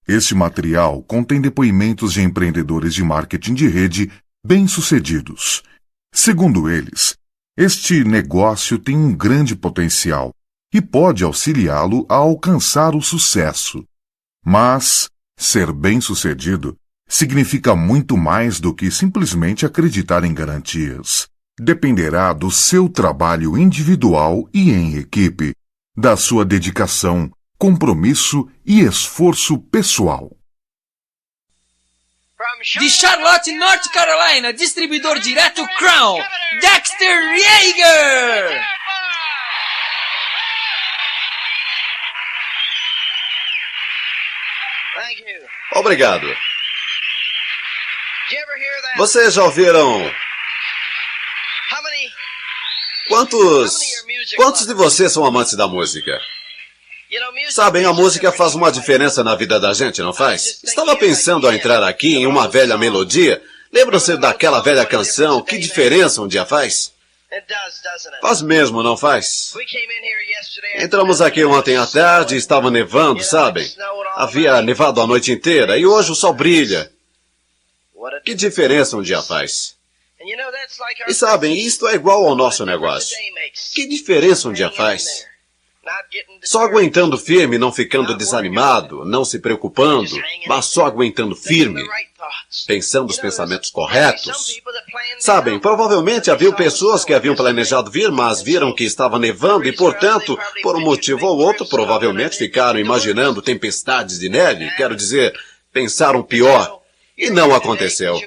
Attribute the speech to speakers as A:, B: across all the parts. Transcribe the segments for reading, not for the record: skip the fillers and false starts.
A: Este material contém depoimentos de empreendedores de marketing de rede bem-sucedidos. Segundo eles, este negócio tem um grande potencial e pode auxiliá-lo a alcançar o sucesso. Mas ser bem-sucedido significa muito mais do que simplesmente acreditar em garantias. Dependerá do seu trabalho individual e em equipe, da sua dedicação, compromisso e esforço pessoal.
B: De Charlotte, North Carolina, distribuidor direto Crown, Dexter Yeager!
C: Obrigado. Vocês já ouviram? Quantos de vocês são amantes da música? Sabem, a música faz uma diferença na vida da gente, não faz? Estava pensando a entrar aqui em uma velha melodia. Lembram-se daquela velha canção, Que Diferença um Dia Faz? Faz mesmo, não faz? Entramos aqui ontem à tarde e estava nevando, sabem? Havia nevado a noite inteira e hoje o sol brilha. Que diferença um dia faz? E sabem, isto é igual ao nosso negócio. Que diferença um dia faz? Só aguentando firme, não ficando desanimado, não se preocupando, mas só aguentando firme, pensando os pensamentos corretos. Sabem, provavelmente havia pessoas que haviam planejado vir, mas viram que estava nevando e, portanto, por um motivo ou outro, provavelmente ficaram imaginando tempestades de neve, quero dizer, pensaram pior, e não aconteceu.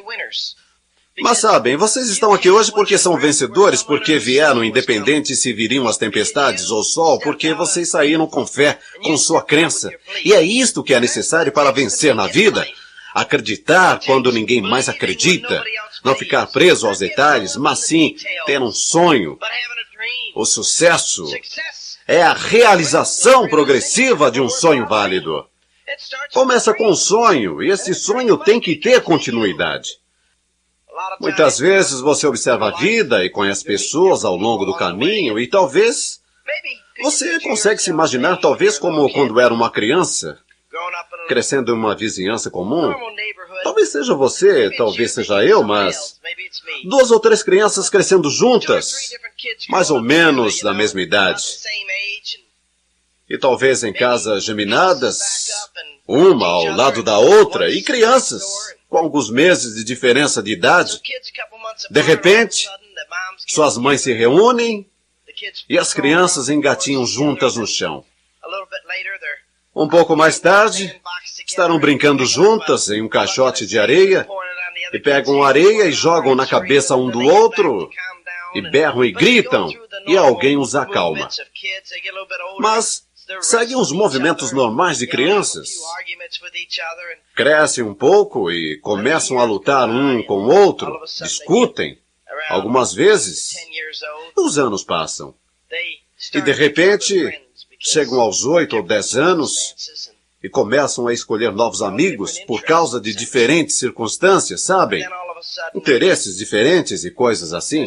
C: Mas sabem, vocês estão aqui hoje porque são vencedores, porque vieram independente se viriam as tempestades ou sol, porque vocês saíram com fé, com sua crença. E é isto que é necessário para vencer na vida. Acreditar quando ninguém mais acredita. Não ficar preso aos detalhes, mas sim ter um sonho. O sucesso é a realização progressiva de um sonho válido. Começa com um sonho, e esse sonho tem que ter continuidade. Muitas vezes você observa a vida e conhece pessoas ao longo do caminho e talvez você consegue se imaginar talvez como quando era uma criança, crescendo em uma vizinhança comum. Talvez seja você, talvez seja eu, mas 2 ou 3 crianças crescendo juntas, mais ou menos da mesma idade. E talvez em casas geminadas, uma ao lado da outra, e crianças com alguns meses de diferença de idade. De repente, suas mães se reúnem e as crianças engatinham juntas no chão. Um pouco mais tarde, estarão brincando juntas em um caixote de areia e pegam areia e jogam na cabeça um do outro e berram e gritam e alguém os acalma. Mas seguem os movimentos normais de crianças. Crescem um pouco e começam a lutar um com o outro, discutem. Algumas vezes, os anos passam. E de repente, chegam aos 8 ou 10 anos e começam a escolher novos amigos por causa de diferentes circunstâncias, sabem? Interesses diferentes e coisas assim.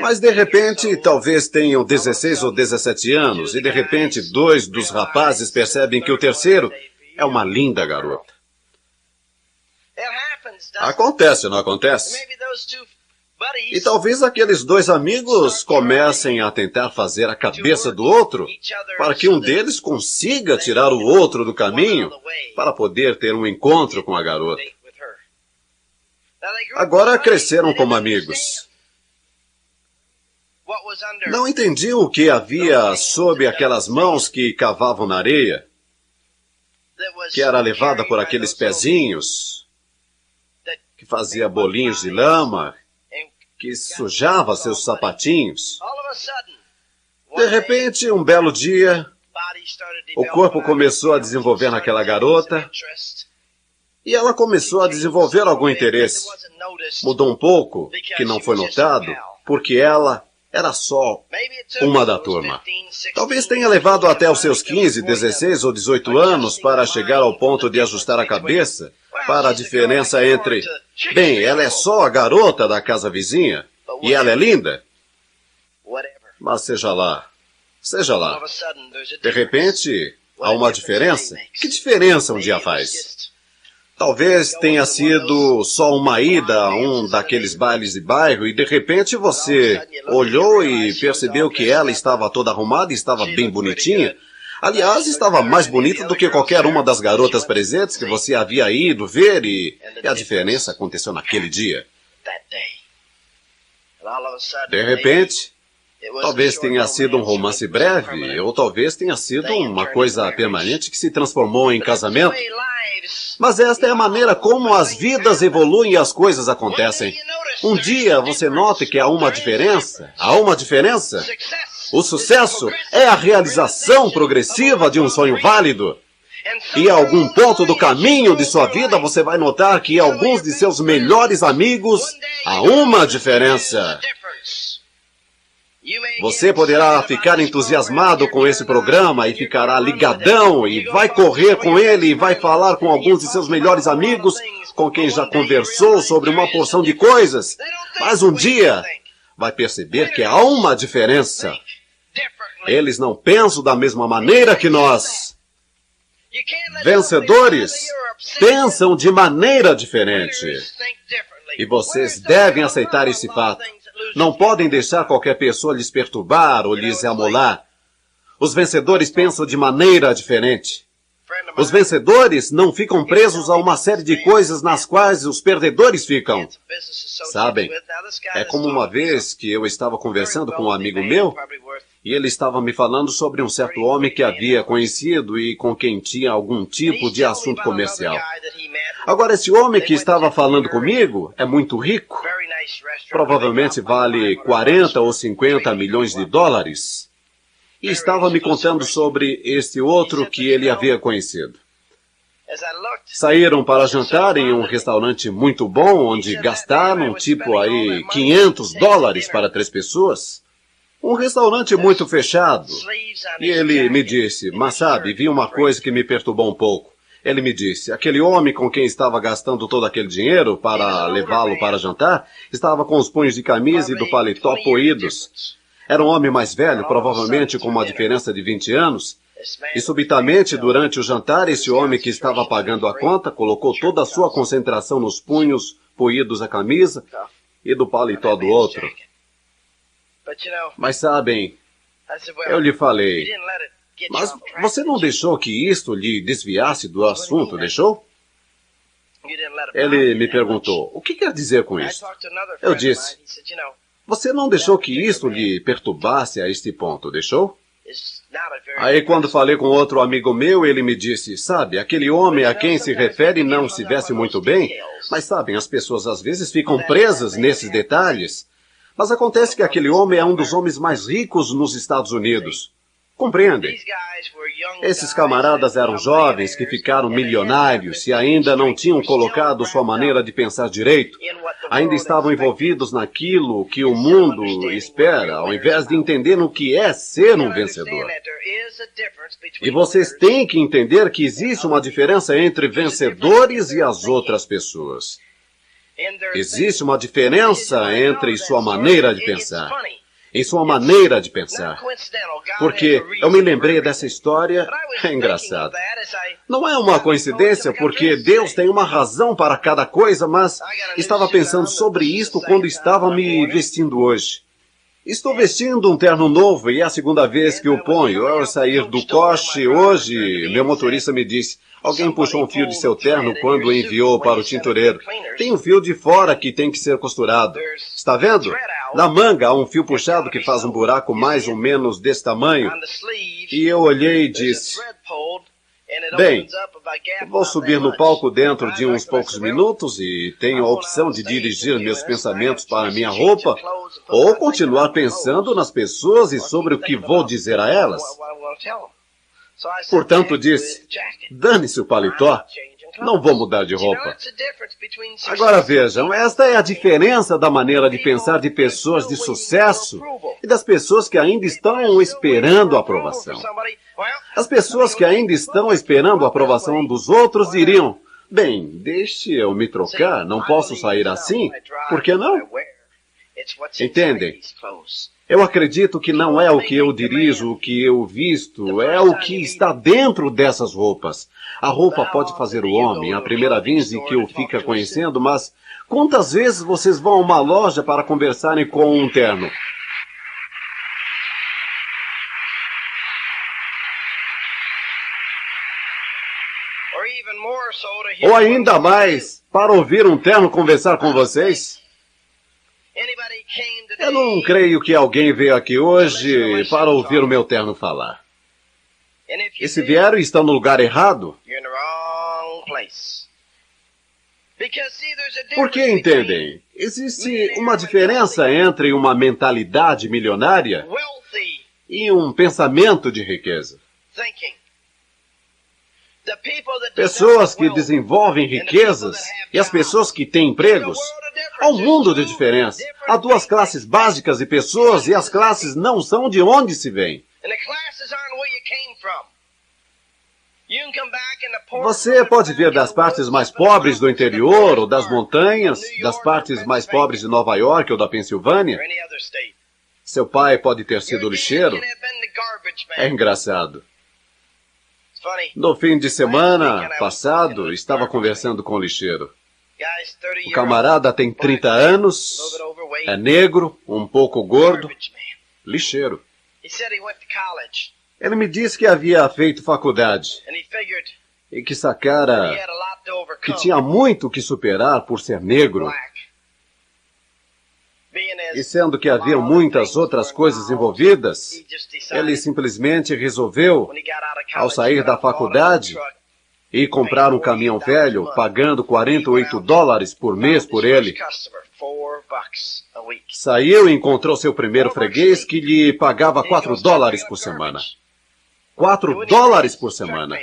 C: Mas de repente, talvez tenham 16 ou 17 anos e de repente 2 dos rapazes percebem que o terceiro é uma linda garota. Acontece, não acontece? E talvez aqueles 2 amigos comecem a tentar fazer a cabeça do outro para que um deles consiga tirar o outro do caminho para poder ter um encontro com a garota. Agora cresceram como amigos. Não entendiam o que havia sob aquelas mãos que cavavam na areia, que era levada por aqueles pezinhos, que fazia bolinhos de lama, que sujava seus sapatinhos. De repente, um belo dia, o corpo começou a desenvolver naquela garota e ela começou a desenvolver algum interesse. Mudou um pouco, que não foi notado, porque ela era só uma da turma. Talvez tenha levado até os seus 15, 16 ou 18 anos para chegar ao ponto de ajustar a cabeça para a diferença entre, bem, ela é só a garota da casa vizinha e ela é linda. Mas seja lá. De repente, Há uma diferença? Que diferença um dia faz? Talvez tenha sido só uma ida a um daqueles bailes de bairro e de repente você olhou e percebeu que ela estava toda arrumada e estava bem bonitinha. Aliás, estava mais bonita do que qualquer uma das garotas presentes que você havia ido ver e a diferença aconteceu naquele dia. De repente, talvez tenha sido um romance breve, ou talvez tenha sido uma coisa permanente que se transformou em casamento. Mas esta é a maneira como as vidas evoluem e as coisas acontecem. Um dia você nota que há uma diferença. Há uma diferença. O sucesso é a realização progressiva de um sonho válido. E a algum ponto do caminho de sua vida você vai notar que alguns de seus melhores amigos há uma diferença. Você poderá ficar entusiasmado com esse programa e ficará ligadão e vai correr com ele e vai falar com alguns de seus melhores amigos com quem já conversou sobre uma porção de coisas. Mas um dia vai perceber que há uma diferença. Eles não pensam da mesma maneira que nós. Vencedores pensam de maneira diferente. E vocês devem aceitar esse fato. Não podem deixar qualquer pessoa lhes perturbar ou lhes amolar. Os vencedores pensam de maneira diferente. Os vencedores não ficam presos a uma série de coisas nas quais os perdedores ficam. Sabem, é como uma vez que eu estava conversando com um amigo meu e ele estava me falando sobre um certo homem que havia conhecido e com quem tinha algum tipo de assunto comercial. Agora, esse homem que estava falando comigo é muito rico. Provavelmente vale 40 ou 50 milhões de dólares. E estava me contando sobre este outro que ele havia conhecido. Saíram para jantar em um restaurante muito bom, onde gastaram tipo aí 500 dólares para 3 pessoas. Um restaurante muito fechado. E ele me disse, mas sabe, vi uma coisa que me perturbou um pouco. Ele me disse, aquele homem com quem estava gastando todo aquele dinheiro para levá-lo para jantar, estava com os punhos de camisa e do paletó poídos. Era um homem mais velho, provavelmente com uma diferença de 20 anos. E subitamente, durante o jantar, esse homem que estava pagando a conta colocou toda a sua concentração nos punhos poídos da camisa e do paletó do outro. Mas sabem, eu lhe falei, mas você não deixou que isto lhe desviasse do assunto, deixou? Ele me perguntou, o que quer dizer com isso? Eu disse, você não deixou que isto lhe perturbasse a este ponto, deixou? Aí quando falei com outro amigo meu, ele me disse, sabe, aquele homem a quem se refere não se veste muito bem, mas sabem, as pessoas às vezes ficam presas nesses detalhes. Mas acontece que aquele homem é um dos homens mais ricos nos Estados Unidos. Compreendem? Esses camaradas eram jovens que ficaram milionários e ainda não tinham colocado sua maneira de pensar direito. Ainda estavam envolvidos naquilo que o mundo espera, ao invés de entender o que é ser um vencedor. E vocês têm que entender que existe uma diferença entre vencedores e as outras pessoas. Existe uma diferença entre sua maneira de pensar. Em sua maneira de pensar. Porque eu me lembrei dessa história, é engraçado. Não é uma coincidência, porque Deus tem uma razão para cada coisa, mas estava pensando sobre isto quando estava me vestindo hoje. Estou vestindo um terno novo e é a segunda vez que o ponho. Ao sair do coche hoje, meu motorista me disse, alguém puxou um fio de seu terno quando o enviou para o tintureiro. Tem um fio de fora que tem que ser costurado. Está vendo? Na manga há um fio puxado que faz um buraco mais ou menos desse tamanho. E eu olhei e disse, bem, vou subir no palco dentro de uns poucos minutos e tenho a opção de dirigir meus pensamentos para minha roupa ou continuar pensando nas pessoas e sobre o que vou dizer a elas. Portanto, disse, dane-se o paletó, não vou mudar de roupa. Agora vejam, esta é a diferença da maneira de pensar de pessoas de sucesso e das pessoas que ainda estão esperando a aprovação. As pessoas que ainda estão esperando a aprovação dos outros diriam, bem, deixe eu me trocar, não posso sair assim, por que não? Entendem? Eu acredito que não é o que eu dirijo, o que eu visto, é o que está dentro dessas roupas. A roupa pode fazer o homem, a primeira vez em que o fica conhecendo, mas quantas vezes vocês vão a uma loja para conversarem com um terno? Ou ainda mais, para ouvir um terno conversar com vocês? Eu não creio que alguém veio aqui hoje para ouvir o meu terno falar. E se vieram e estão no lugar errado? Porque, entendem, existe uma diferença entre uma mentalidade milionária e um pensamento de riqueza. Pessoas que desenvolvem riquezas e as pessoas que têm empregos. Há um mundo de diferença. Há duas classes básicas de pessoas e as classes não são de onde se vêm. Você pode vir das partes mais pobres do interior ou das montanhas, das partes mais pobres de Nova York ou da Pensilvânia. Seu pai pode ter sido lixeiro. É engraçado. No fim de semana passado, estava conversando com o lixeiro. O camarada tem 30 anos, é negro, um pouco gordo, lixeiro. Ele me disse que havia feito faculdade e que sacara que tinha muito que superar por ser negro. E sendo que havia muitas outras coisas envolvidas, ele simplesmente resolveu, ao sair da faculdade, ir comprar um caminhão velho, pagando $48 por mês por ele. Saiu e encontrou seu primeiro freguês que lhe pagava $4 por semana. $4 por semana.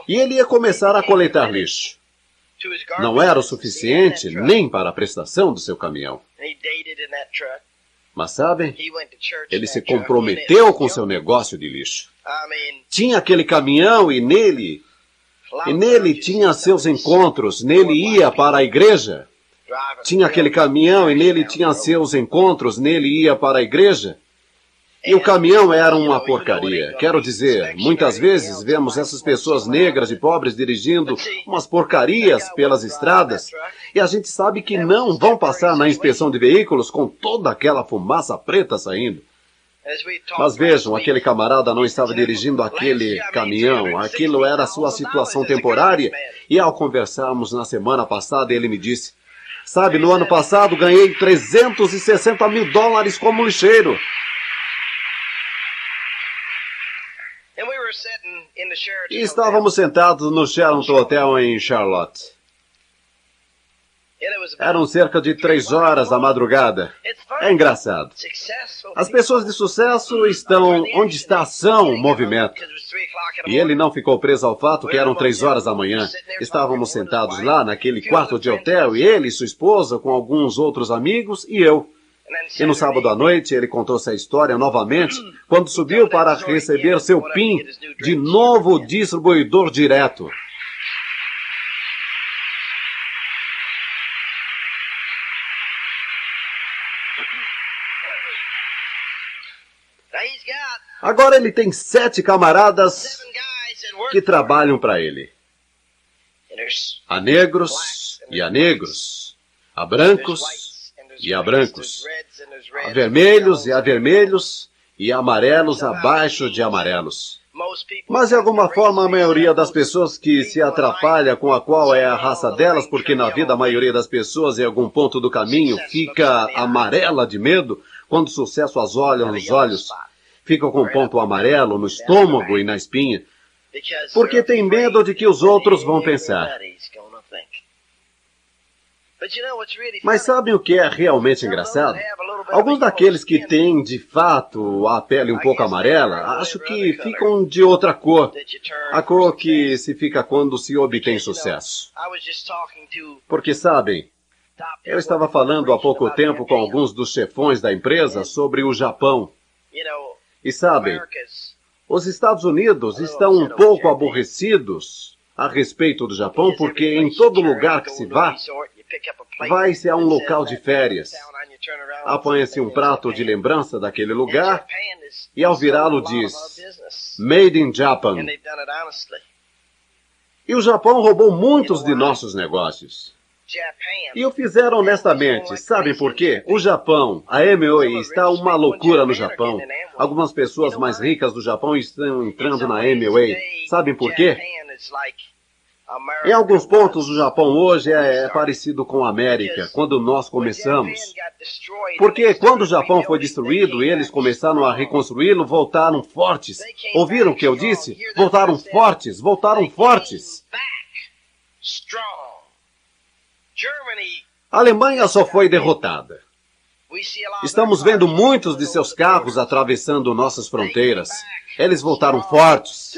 C: E ele ia começar a coletar lixo. Não era o suficiente nem para a prestação do seu caminhão. Mas sabem, ele se comprometeu com seu negócio de lixo. Tinha aquele caminhão e nele tinha seus encontros, nele ia para a igreja. Tinha aquele caminhão e nele tinha seus encontros, nele ia para a igreja. E o caminhão era uma porcaria. Quero dizer, muitas vezes vemos essas pessoas negras e pobres dirigindo umas porcarias pelas estradas e a gente sabe que não vão passar na inspeção de veículos com toda aquela fumaça preta saindo. Mas vejam, aquele camarada não estava dirigindo aquele caminhão. Aquilo era a sua situação temporária. E ao conversarmos na semana passada, ele me disse, sabe, no ano passado ganhei $360 mil como lixeiro. E estávamos sentados no Sheraton Hotel em Charlotte. Eram cerca de 3 horas da madrugada. É engraçado. As pessoas de sucesso estão onde está a ação, o movimento. E ele não ficou preso ao fato que eram 3 horas da manhã. Estávamos sentados lá naquele quarto de hotel, e ele e sua esposa, com alguns outros amigos, e eu. E no sábado à noite ele contou essa história novamente, quando subiu para receber seu PIN de novo distribuidor direto. Agora ele tem 7 camaradas que trabalham para ele. Há negros e há negros. Há brancos e há brancos. Há vermelhos e há vermelhos. E há amarelos abaixo de amarelos. Mas de alguma forma a maioria das pessoas que se atrapalha com a qual é a raça delas, porque na vida a maioria das pessoas em algum ponto do caminho fica amarela de medo, quando o sucesso as olha nos olhos, fica com um ponto amarelo no estômago e na espinha, porque tem medo de que os outros vão pensar. Mas sabem o que é realmente engraçado? Alguns daqueles que têm, de fato, a pele um pouco amarela, acho que ficam de outra cor. A cor que se fica quando se obtém sucesso. Porque, sabem, eu estava falando há pouco tempo com alguns dos chefões da empresa sobre o Japão. E sabem, os Estados Unidos estão um pouco aborrecidos a respeito do Japão, porque em todo lugar que se vá, vai-se a um local de férias. apanha-se um prato de lembrança daquele lugar e ao virá-lo diz, Made in Japan. E o Japão roubou muitos de nossos negócios. E o fizeram honestamente. Sabem por quê? O Japão, a Amway, está uma loucura no Japão. Algumas pessoas mais ricas do Japão estão entrando na Amway. Sabem por quê? Em alguns pontos, o Japão hoje é parecido com a América, quando nós começamos. Porque quando o Japão foi destruído, eles começaram a reconstruí-lo, voltaram fortes. Ouviram o que eu disse? Voltaram fortes, voltaram fortes. A Alemanha só foi derrotada. Estamos vendo muitos de seus carros atravessando nossas fronteiras. Eles voltaram fortes.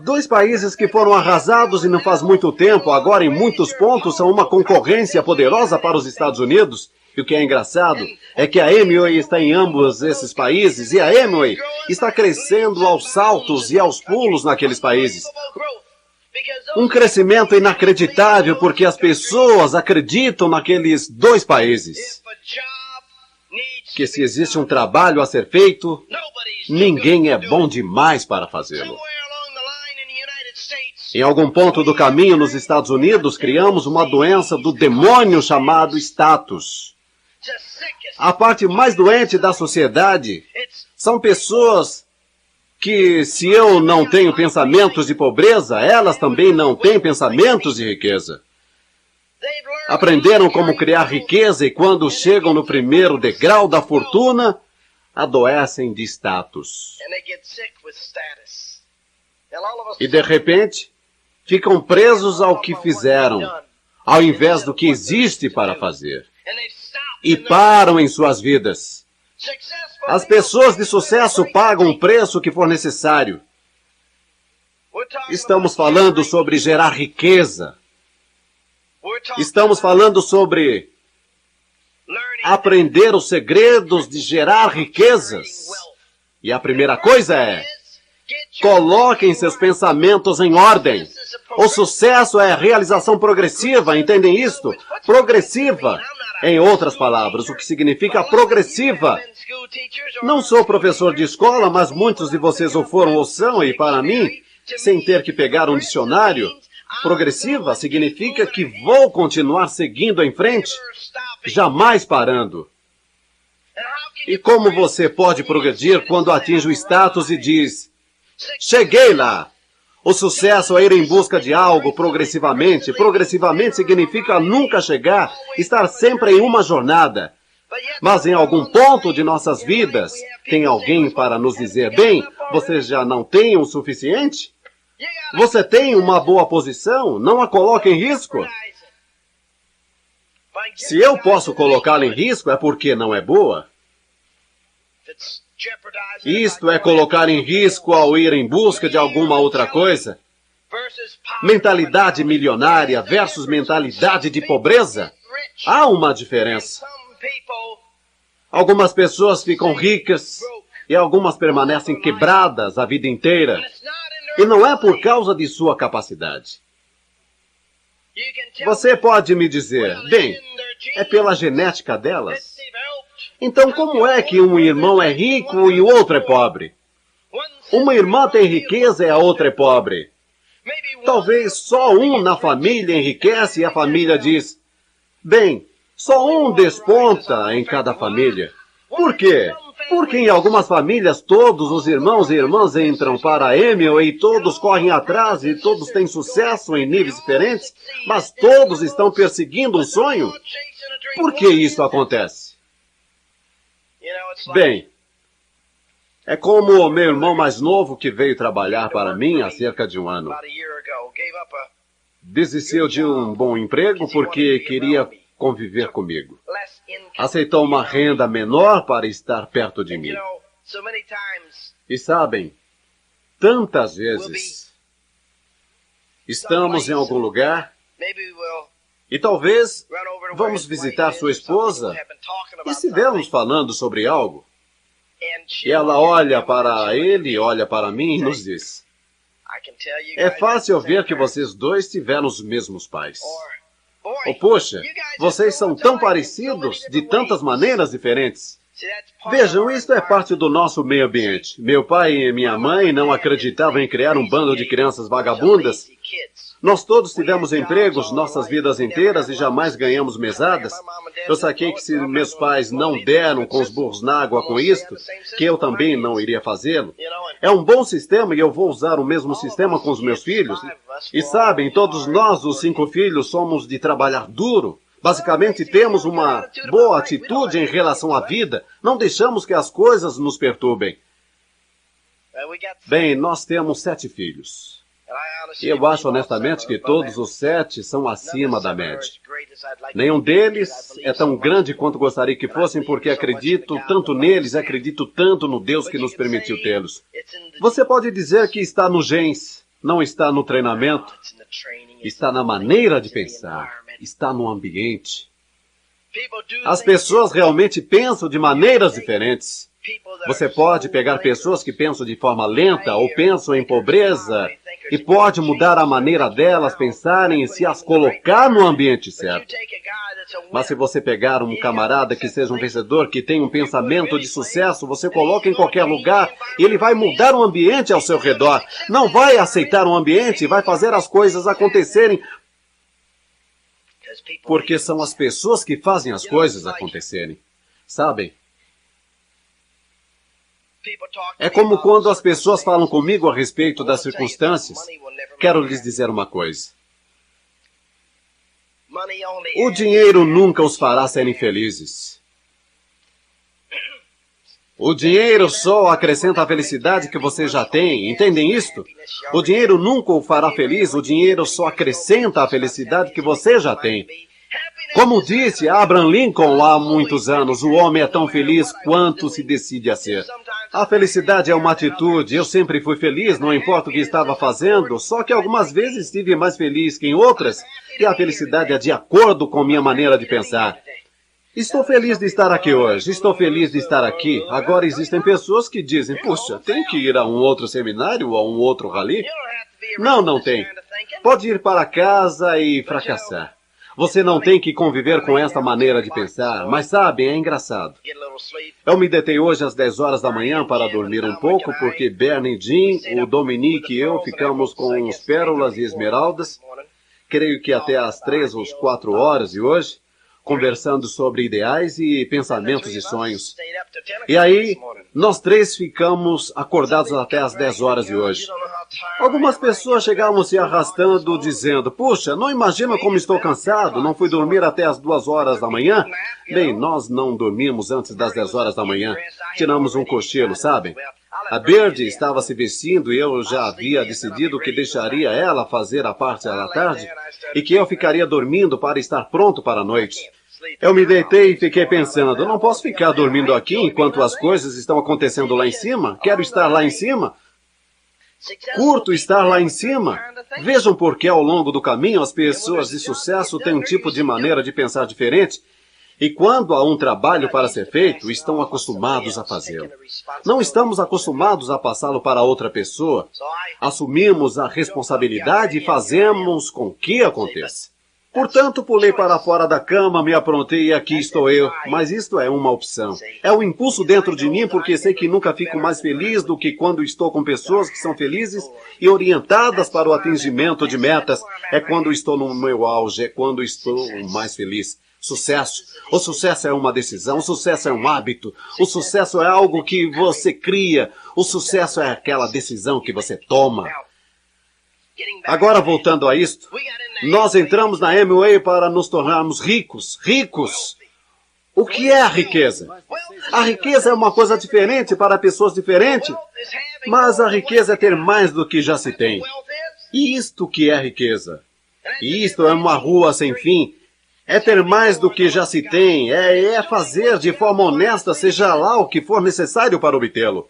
C: 2 países que foram arrasados e não faz muito tempo, agora em muitos pontos são uma concorrência poderosa para os Estados Unidos. E o que é engraçado é que a Amway está em ambos esses países e a Amway está crescendo aos saltos e aos pulos naqueles países. Um crescimento inacreditável porque as pessoas acreditam naqueles 2 países. Que se existe um trabalho a ser feito, ninguém é bom demais para fazê-lo. Em algum ponto do caminho nos Estados Unidos, criamos uma doença do demônio chamado status. A parte mais doente da sociedade são pessoas que, se eu não tenho pensamentos de pobreza, elas também não têm pensamentos de riqueza. Aprenderam como criar riqueza e quando chegam no primeiro degrau da fortuna, adoecem de status. E de repente, ficam presos ao que fizeram, ao invés do que existe para fazer. E param em suas vidas. As pessoas de sucesso pagam o preço que for necessário. Estamos falando sobre gerar riqueza. Estamos falando sobre aprender os segredos de gerar riquezas. E a primeira coisa é, coloquem seus pensamentos em ordem. O sucesso é a realização progressiva, entendem isto? Progressiva. Em outras palavras, o que significa progressiva? Não sou professor de escola, mas muitos de vocês o foram ou são, e para mim, sem ter que pegar um dicionário, progressiva significa que vou continuar seguindo em frente, jamais parando. E como você pode progredir quando atinge o status e diz, cheguei lá? O sucesso é ir em busca de algo progressivamente. Progressivamente significa nunca chegar, estar sempre em uma jornada. Mas em algum ponto de nossas vidas, tem alguém para nos dizer, bem, você já não tem o suficiente? Você tem uma boa posição? Não a coloque em risco. Se eu posso colocá-la em risco, é porque não é boa. Isto é colocar em risco ao ir em busca de alguma outra coisa. Mentalidade milionária versus mentalidade de pobreza. Há uma diferença. Algumas pessoas ficam ricas e algumas permanecem quebradas a vida inteira. E não é por causa de sua capacidade. Você pode me dizer, bem, é pela genética delas? Então como é que um irmão é rico e o outro é pobre? Uma irmã tem riqueza e a outra é pobre. Talvez só um na família enriquece e a família diz, bem, só um desponta em cada família. Por quê? Porque em algumas famílias todos os irmãos e irmãs entram para a Amway e todos correm atrás e todos têm sucesso em níveis diferentes, mas todos estão perseguindo um sonho. Por que isso acontece? Bem, é como o meu irmão mais novo que veio trabalhar para mim há cerca de um ano. Desistiu de um bom emprego porque queria conviver comigo. Aceitou uma renda menor para estar perto de mim. E sabem, tantas vezes estamos em algum lugar e talvez vamos visitar sua esposa e estivermos falando sobre algo. E ela olha para ele, olha para mim e nos diz, é fácil ver que vocês dois tiveram os mesmos pais. Oh, poxa, vocês são tão parecidos, de tantas maneiras diferentes. Vejam, isto é parte do nosso meio ambiente. Meu pai e minha mãe não acreditavam em criar um bando de crianças vagabundas. Nós todos tivemos empregos nossas vidas inteiras e jamais ganhamos mesadas. Eu saquei que se meus pais não deram com os burros na água com isto, que eu também não iria fazê-lo. É um bom sistema e eu vou usar o mesmo sistema com os meus filhos. E sabem, todos nós, os 5 filhos, somos de trabalhar duro. Basicamente, temos uma boa atitude em relação à vida. Não deixamos que as coisas nos perturbem. Bem, nós temos 7 filhos. E eu acho honestamente que todos os 7 são acima da média. Nenhum deles é tão grande quanto gostaria que fossem, porque acredito tanto neles, acredito tanto no Deus que nos permitiu tê-los. Você pode dizer que está nos genes, não está no treinamento, está na maneira de pensar, está no ambiente. As pessoas realmente pensam de maneiras diferentes. Você pode pegar pessoas que pensam de forma lenta ou pensam em pobreza e pode mudar a maneira delas pensarem e se as colocar no ambiente certo. Mas se você pegar um camarada que seja um vencedor, que tem um pensamento de sucesso, você coloca em qualquer lugar e ele vai mudar o ambiente ao seu redor. Não vai aceitar o ambiente, vai fazer as coisas acontecerem. Porque são as pessoas que fazem as coisas acontecerem. Sabem? É como quando as pessoas falam comigo a respeito das circunstâncias. Quero lhes dizer uma coisa. O dinheiro nunca os fará serem felizes. O dinheiro só acrescenta a felicidade que você já tem. Entendem isto? O dinheiro nunca o fará feliz. O dinheiro só acrescenta a felicidade que você já tem. Como disse Abraham Lincoln há muitos anos, o homem é tão feliz quanto se decide a ser. A felicidade é uma atitude. Eu sempre fui feliz, não importa o que estava fazendo, só que algumas vezes estive mais feliz que em outras, e a felicidade é de acordo com minha maneira de pensar. Estou feliz de estar aqui hoje, estou feliz de estar aqui. Agora existem pessoas que dizem, puxa, tem que ir a um outro seminário ou a um outro rally? Não, não tem. Pode ir para casa e fracassar. Você não tem que conviver com esta maneira de pensar, mas sabem, é engraçado. Eu me deitei hoje às 10 horas da manhã para dormir um pouco, porque Bernie, Jim, o Dominique e eu ficamos com os pérolas e esmeraldas, creio que até às 3 ou 4 horas de hoje, conversando sobre ideais e pensamentos e sonhos. E aí, nós 3 ficamos acordados até às 10 horas de hoje. Algumas pessoas chegavam se arrastando, dizendo, puxa, não imagina como estou cansado, não fui dormir até às 2 horas da manhã. Bem, nós não dormimos antes das 10 horas da manhã. Tiramos um cochilo, sabem? A Bird estava se vestindo e eu já havia decidido que deixaria ela fazer a parte da tarde e que eu ficaria dormindo para estar pronto para a noite. Eu me deitei e fiquei pensando, não posso ficar dormindo aqui enquanto as coisas estão acontecendo lá em cima. Quero estar lá em cima. Curto estar lá em cima. Vejam porque ao longo do caminho as pessoas de sucesso têm um tipo de maneira de pensar diferente. E quando há um trabalho para ser feito, estão acostumados a fazê-lo. Não estamos acostumados a passá-lo para outra pessoa. Assumimos a responsabilidade e fazemos com que aconteça. Portanto, pulei para fora da cama, me aprontei e aqui estou eu. Mas isto é uma opção. É um impulso dentro de mim porque sei que nunca fico mais feliz do que quando estou com pessoas que são felizes e orientadas para o atingimento de metas. É quando estou no meu auge, é quando estou mais feliz. Sucesso. O sucesso é uma decisão, o sucesso é um hábito, o sucesso é algo que você cria, o sucesso é aquela decisão que você toma. Agora, voltando a isto, nós entramos na Amway para nos tornarmos ricos. Ricos! O que é a riqueza? A riqueza é uma coisa diferente para pessoas diferentes, mas a riqueza é ter mais do que já se tem. E isto que é riqueza? E isto é uma rua sem fim. É ter mais do que já se tem, é fazer de forma honesta, seja lá o que for necessário para obtê-lo.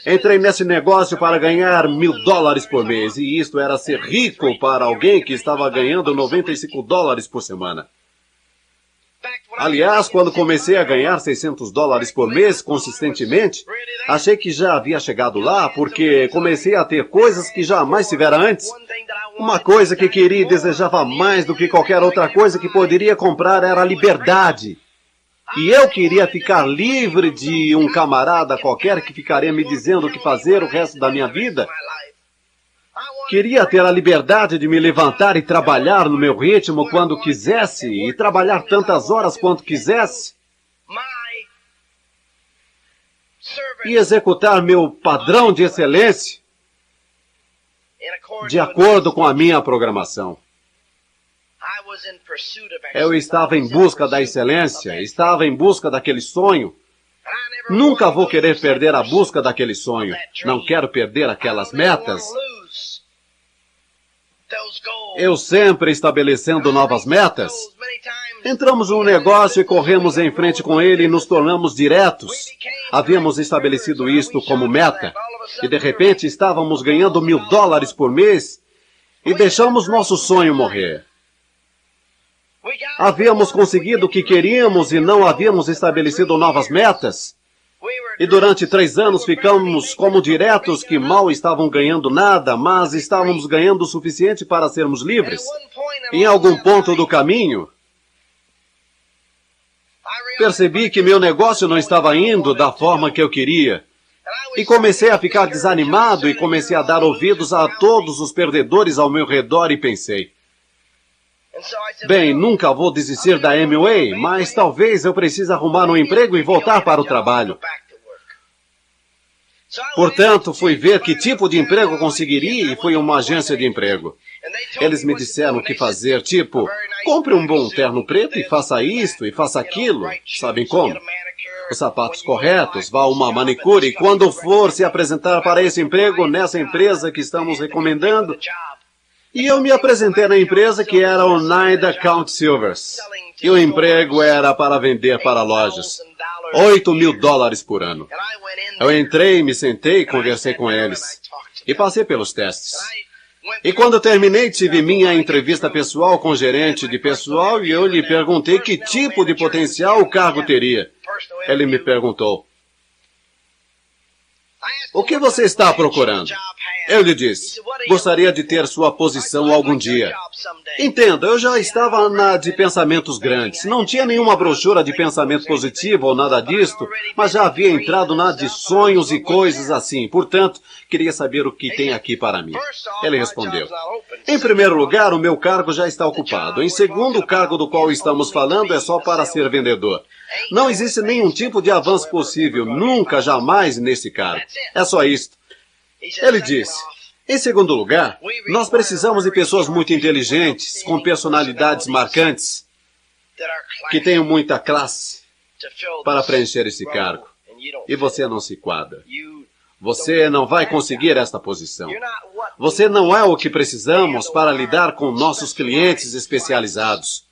C: Entrei nesse negócio para ganhar $1.000 por mês, e isto era ser rico para alguém que estava ganhando $95 por semana. Aliás, quando comecei a ganhar $600 por mês consistentemente, achei que já havia chegado lá, porque comecei a ter coisas que jamais tivera antes. Uma coisa que queria e desejava mais do que qualquer outra coisa que poderia comprar era a liberdade. E eu queria ficar livre de um camarada qualquer que ficaria me dizendo o que fazer o resto da minha vida. Queria ter a liberdade de me levantar e trabalhar no meu ritmo quando quisesse, e trabalhar tantas horas quanto quisesse, e executar meu padrão de excelência de acordo com a minha programação. Eu estava em busca da excelência, estava em busca daquele sonho. Nunca vou querer perder a busca daquele sonho. Não quero perder aquelas metas. Eu sempre estabelecendo novas metas. Entramos num negócio e corremos em frente com ele e nos tornamos diretos. Havíamos estabelecido isto como meta. E de repente estávamos ganhando $1.000 por mês e deixamos nosso sonho morrer. Havíamos conseguido o que queríamos e não havíamos estabelecido novas metas. E durante 3 anos ficamos como diretos que mal estavam ganhando nada, mas estávamos ganhando o suficiente para sermos livres. Em algum ponto do caminho, percebi que meu negócio não estava indo da forma que eu queria. E comecei a ficar desanimado e comecei a dar ouvidos a todos os perdedores ao meu redor e pensei, bem, nunca vou desistir da Amway, mas talvez eu precise arrumar um emprego e voltar para o trabalho. Portanto, fui ver que tipo de emprego conseguiria e fui a uma agência de emprego. Eles me disseram o que fazer, tipo, compre um bom terno preto e faça isto e faça aquilo. Sabem como? Os sapatos corretos, vá a uma manicure e quando for se apresentar para esse emprego nessa empresa que estamos recomendando. E eu me apresentei na empresa que era o Oneida County Silvers. E o emprego era para vender para lojas. $8.000 por ano. Eu entrei, me sentei e conversei com eles. E passei pelos testes. E quando terminei, tive minha entrevista pessoal com o gerente de pessoal e eu lhe perguntei que tipo de potencial o cargo teria. Ele me perguntou, o que você está procurando? Eu lhe disse, gostaria de ter sua posição algum dia. Entenda, eu já estava na de pensamentos grandes. Não tinha nenhuma brochura de pensamento positivo ou nada disto, mas já havia entrado na de sonhos e coisas assim. Portanto, queria saber o que tem aqui para mim. Ele respondeu, em primeiro lugar, o meu cargo já está ocupado. Em segundo, o cargo do qual estamos falando é só para ser vendedor. Não existe nenhum tipo de avanço possível, nunca, jamais nesse cargo. É só isto. Ele disse, em segundo lugar, nós precisamos de pessoas muito inteligentes, com personalidades marcantes, que tenham muita classe para preencher esse cargo. E você não se quadra. Você não vai conseguir esta posição. Você não é o que precisamos para lidar com nossos clientes especializados.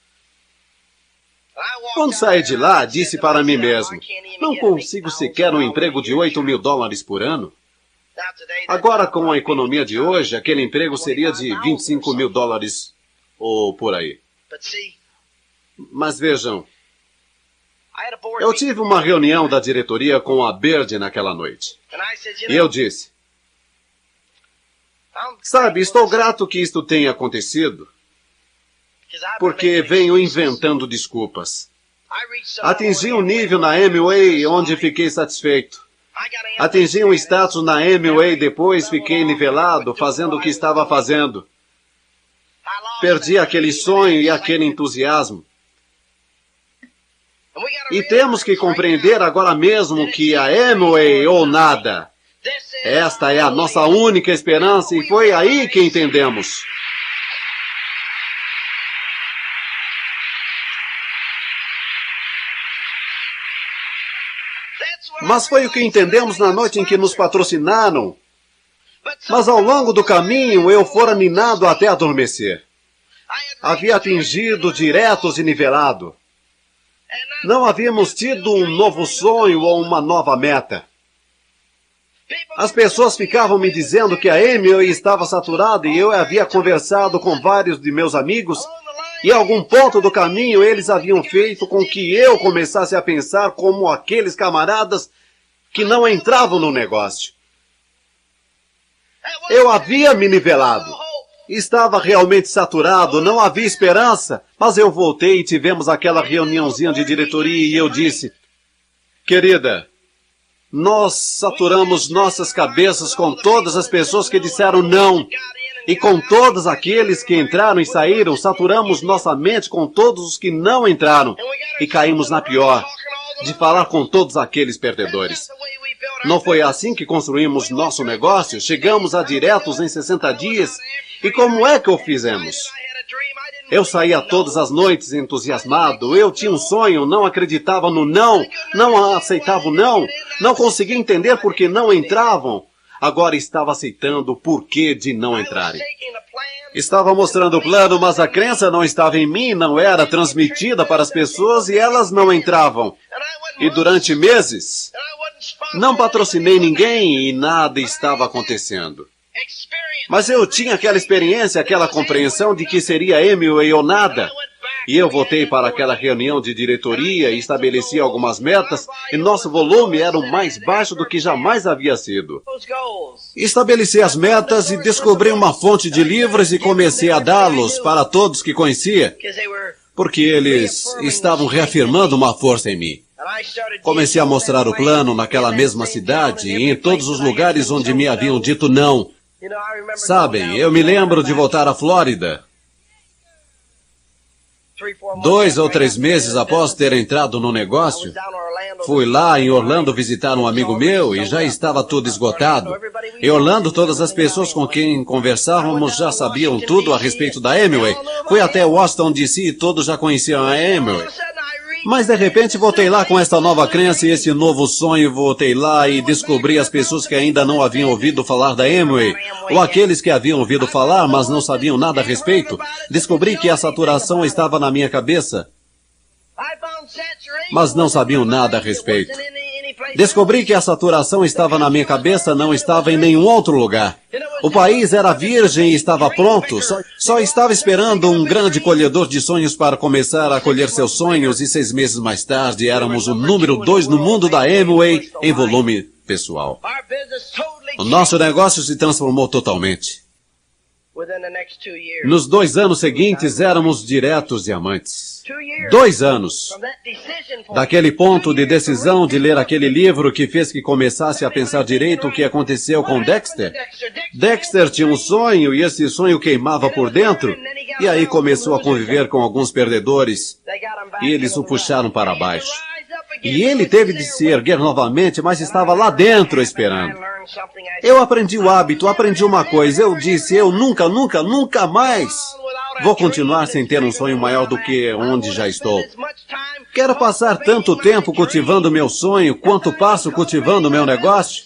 C: Quando saí de lá, disse para mim mesmo, não consigo sequer um emprego de $8.000 por ano. Agora, com a economia de hoje, aquele emprego seria de $25.000 ou por aí. Mas vejam, eu tive uma reunião da diretoria com a Bird naquela noite. E eu disse, sabe, estou grato que isto tenha acontecido, porque venho inventando desculpas. Atingi um nível na Amway onde fiquei satisfeito. Atingi um status na Amway, depois fiquei nivelado, fazendo o que estava fazendo. Perdi aquele sonho e aquele entusiasmo. E temos que compreender agora mesmo que a Amway ou nada. Esta é a nossa única esperança e foi aí que entendemos. Mas foi o que entendemos na noite em que nos patrocinaram. Mas ao longo do caminho eu fora ninado até adormecer. Havia atingido diretos e nivelado. Não havíamos tido um novo sonho ou uma nova meta. As pessoas ficavam me dizendo que a Amway estava saturada e eu havia conversado com vários de meus amigos e a algum ponto do caminho eles haviam feito com que eu começasse a pensar como aqueles camaradas que não entravam no negócio. Eu havia me nivelado. Estava realmente saturado, não havia esperança. Mas eu voltei e tivemos aquela reuniãozinha de diretoria e eu disse: querida, nós saturamos nossas cabeças com todas as pessoas que disseram não. E com todos aqueles que entraram e saíram, saturamos nossa mente com todos os que não entraram. E caímos na pior, de falar com todos aqueles perdedores. Não foi assim que construímos nosso negócio? Chegamos a diretos em 60 dias. E como é que o fizemos? Eu saía todas as noites entusiasmado. Eu tinha um sonho, não acreditava no não, não aceitava o não, não conseguia entender por que não entravam. Agora estava aceitando o porquê de não entrarem. Estava mostrando o plano, mas a crença não estava em mim, não era transmitida para as pessoas e elas não entravam. E durante meses, não patrocinei ninguém e nada estava acontecendo. Mas eu tinha aquela experiência, aquela compreensão de que seria Amway ou nada. E eu voltei para aquela reunião de diretoria e estabeleci algumas metas, e nosso volume era o mais baixo do que jamais havia sido. Estabeleci as metas e descobri uma fonte de livros e comecei a dá-los para todos que conhecia, porque eles estavam reafirmando uma força em mim. Comecei a mostrar o plano naquela mesma cidade e em todos os lugares onde me haviam dito não. Sabem, eu me lembro de voltar à Flórida. 2 ou 3 meses após ter entrado no negócio, fui lá em Orlando visitar um amigo meu e já estava tudo esgotado. Em Orlando, todas as pessoas com quem conversávamos já sabiam tudo a respeito da Amway. Fui até Washington, D.C. e todos já conheciam a Amway. Mas de repente voltei lá com esta nova crença e esse novo sonho. Voltei lá e descobri as pessoas que ainda não haviam ouvido falar da Amway, ou aqueles que haviam ouvido falar, mas não sabiam nada a respeito. Descobri que a saturação estava na minha cabeça, mas não sabiam nada a respeito. Descobri que a saturação estava na minha cabeça, não estava em nenhum outro lugar. O país era virgem e estava pronto, só estava esperando um grande colhedor de sonhos para começar a colher seus sonhos, e 6 meses mais tarde éramos o número 2 no mundo da Amway em volume pessoal. O nosso negócio se transformou totalmente. Nos 2 anos seguintes éramos diretos diamantes. 2 anos. Daquele ponto de decisão de ler aquele livro que fez que começasse a pensar direito o que aconteceu com Dexter. Dexter tinha um sonho e esse sonho queimava por dentro. E aí começou a conviver com alguns perdedores e eles o puxaram para baixo. E ele teve de se erguer novamente, mas estava lá dentro esperando. Eu aprendi o hábito, aprendi uma coisa. Eu disse, eu nunca mais vou continuar sem ter um sonho maior do que onde já estou. Quero passar tanto tempo cultivando meu sonho quanto passo cultivando meu negócio.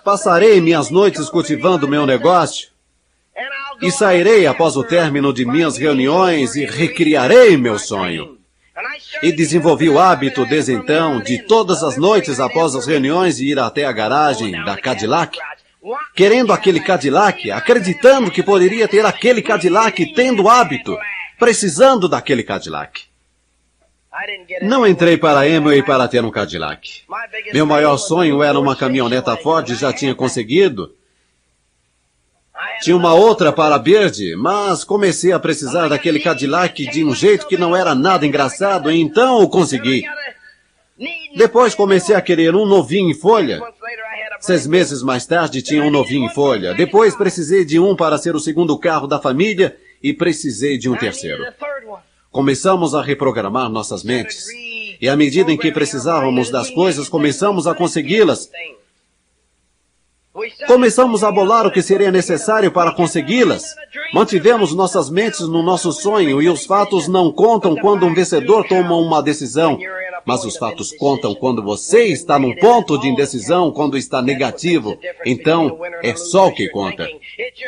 C: Passarei minhas noites cultivando meu negócio. E sairei após o término de minhas reuniões e recriarei meu sonho. E desenvolvi o hábito desde então de todas as noites após as reuniões ir até a garagem da Cadillac, querendo aquele Cadillac, acreditando que poderia ter aquele Cadillac, tendo o hábito, precisando daquele Cadillac. Não entrei para a Amway para ter um Cadillac. Meu maior sonho era uma caminhoneta Ford, já tinha conseguido. Tinha uma outra para a Bird, mas comecei a precisar daquele Cadillac de um jeito que não era nada engraçado, e então o consegui. Depois comecei a querer um novinho em folha. 6 meses mais tarde tinha um novinho em folha. Depois precisei de um para ser o segundo carro da família e precisei de um terceiro. Começamos a reprogramar nossas mentes. E à medida em que precisávamos das coisas, começamos a consegui-las. Começamos a bolar o que seria necessário para consegui-las. Mantivemos nossas mentes no nosso sonho e os fatos não contam quando um vencedor toma uma decisão. Mas os fatos contam quando você está num ponto de indecisão, quando está negativo. Então, é só o que conta.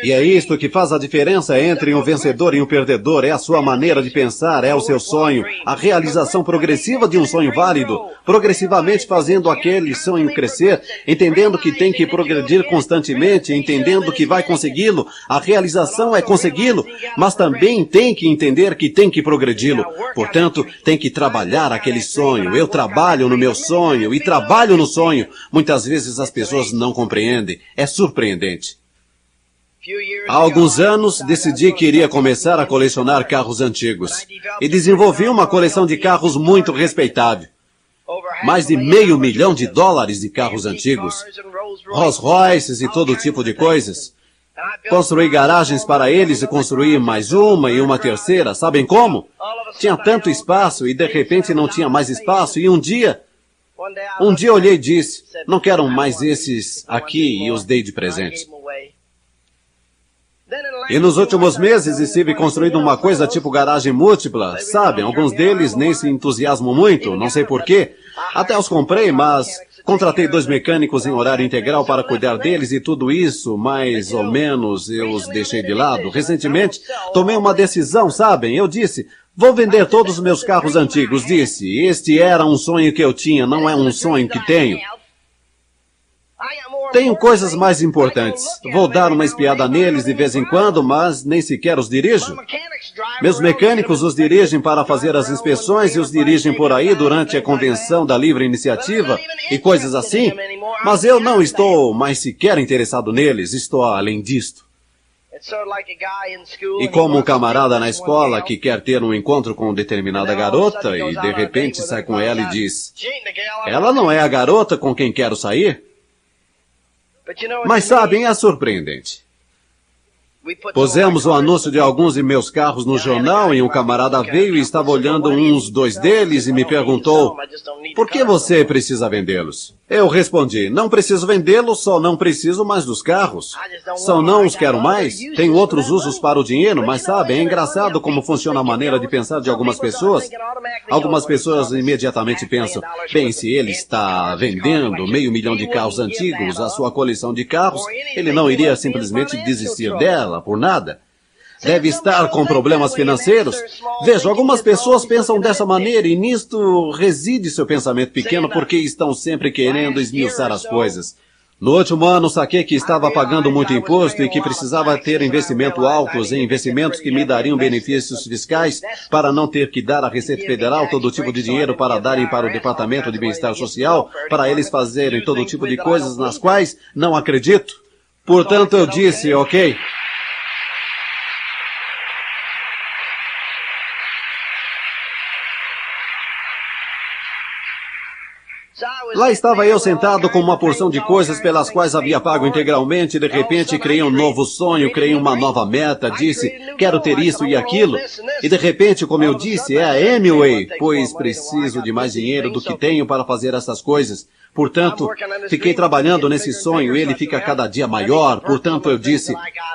C: E é isto que faz a diferença entre um vencedor e um perdedor. É a sua maneira de pensar, é o seu sonho. A realização progressiva de um sonho válido. Progressivamente fazendo aquele sonho crescer, entendendo que tem que progredir constantemente, entendendo que vai consegui-lo. A realização é consegui-lo, mas também tem que entender que tem que progredi-lo. Portanto, tem que trabalhar aquele sonho. Eu trabalho no meu sonho e trabalho no sonho. Muitas vezes as pessoas não compreendem. É surpreendente. Há alguns anos, decidi que iria começar a colecionar carros antigos. E desenvolvi uma coleção de carros muito respeitável. Mais de $500 milhão de carros antigos. Rolls Royces e todo tipo de coisas. Construí garagens para eles e construí mais uma e uma terceira. Sabem como? Tinha tanto espaço e de repente não tinha mais espaço. E um dia olhei e disse, não quero mais esses aqui, e os dei de presente. E nos últimos meses estive construindo uma coisa tipo garagem múltipla. Sabem, alguns deles nem se entusiasmam muito, não sei porquê. Até os comprei, mas contratei 2 mecânicos em horário integral para cuidar deles e tudo isso, mais ou menos, eu os deixei de lado. Recentemente, tomei uma decisão, sabem? Eu disse, vou vender todos os meus carros antigos. Disse, este era um sonho que eu tinha, não é um sonho que tenho. Tenho coisas mais importantes. Vou dar uma espiada neles de vez em quando, mas nem sequer os dirijo. Meus mecânicos os dirigem para fazer as inspeções e os dirigem por aí durante a convenção da livre iniciativa e coisas assim, mas eu não estou mais sequer interessado neles, estou além disto. E como um camarada na escola que quer ter um encontro com determinada garota e de repente sai com ela e diz, ela não é a garota com quem quero sair? Mas sabem, é surpreendente. Pusemos o anúncio de alguns de meus carros no jornal e um camarada veio e estava olhando uns 2 deles e me perguntou, por que você precisa vendê-los? Eu respondi, não preciso vendê-los, só não preciso mais dos carros. Só não os quero mais. Tenho outros usos para o dinheiro, mas sabe, é engraçado como funciona a maneira de pensar de algumas pessoas. Algumas pessoas imediatamente pensam, bem, se ele está vendendo $500 milhão de carros antigos, a sua coleção de carros, ele não iria simplesmente desistir dela por nada. Deve estar com problemas financeiros. Veja, algumas pessoas pensam dessa maneira e nisto reside seu pensamento pequeno porque estão sempre querendo esmiuçar as coisas. No último ano, saquei que estava pagando muito imposto e que precisava ter investimento altos em investimentos que me dariam benefícios fiscais para não ter que dar à Receita Federal todo tipo de dinheiro para darem para o Departamento de Bem-Estar Social, para eles fazerem todo tipo de coisas nas quais não acredito. Portanto, eu disse, ok. Lá estava eu sentado com uma porção de coisas pelas quais havia pago integralmente e de repente criei um novo sonho, criei uma nova meta, disse, quero ter isso e aquilo. E de repente, como eu disse, é a Amway, pois preciso de mais dinheiro do que tenho para fazer essas coisas. Portanto, fiquei trabalhando nesse sonho e ele fica cada dia maior. Portanto, eu disse,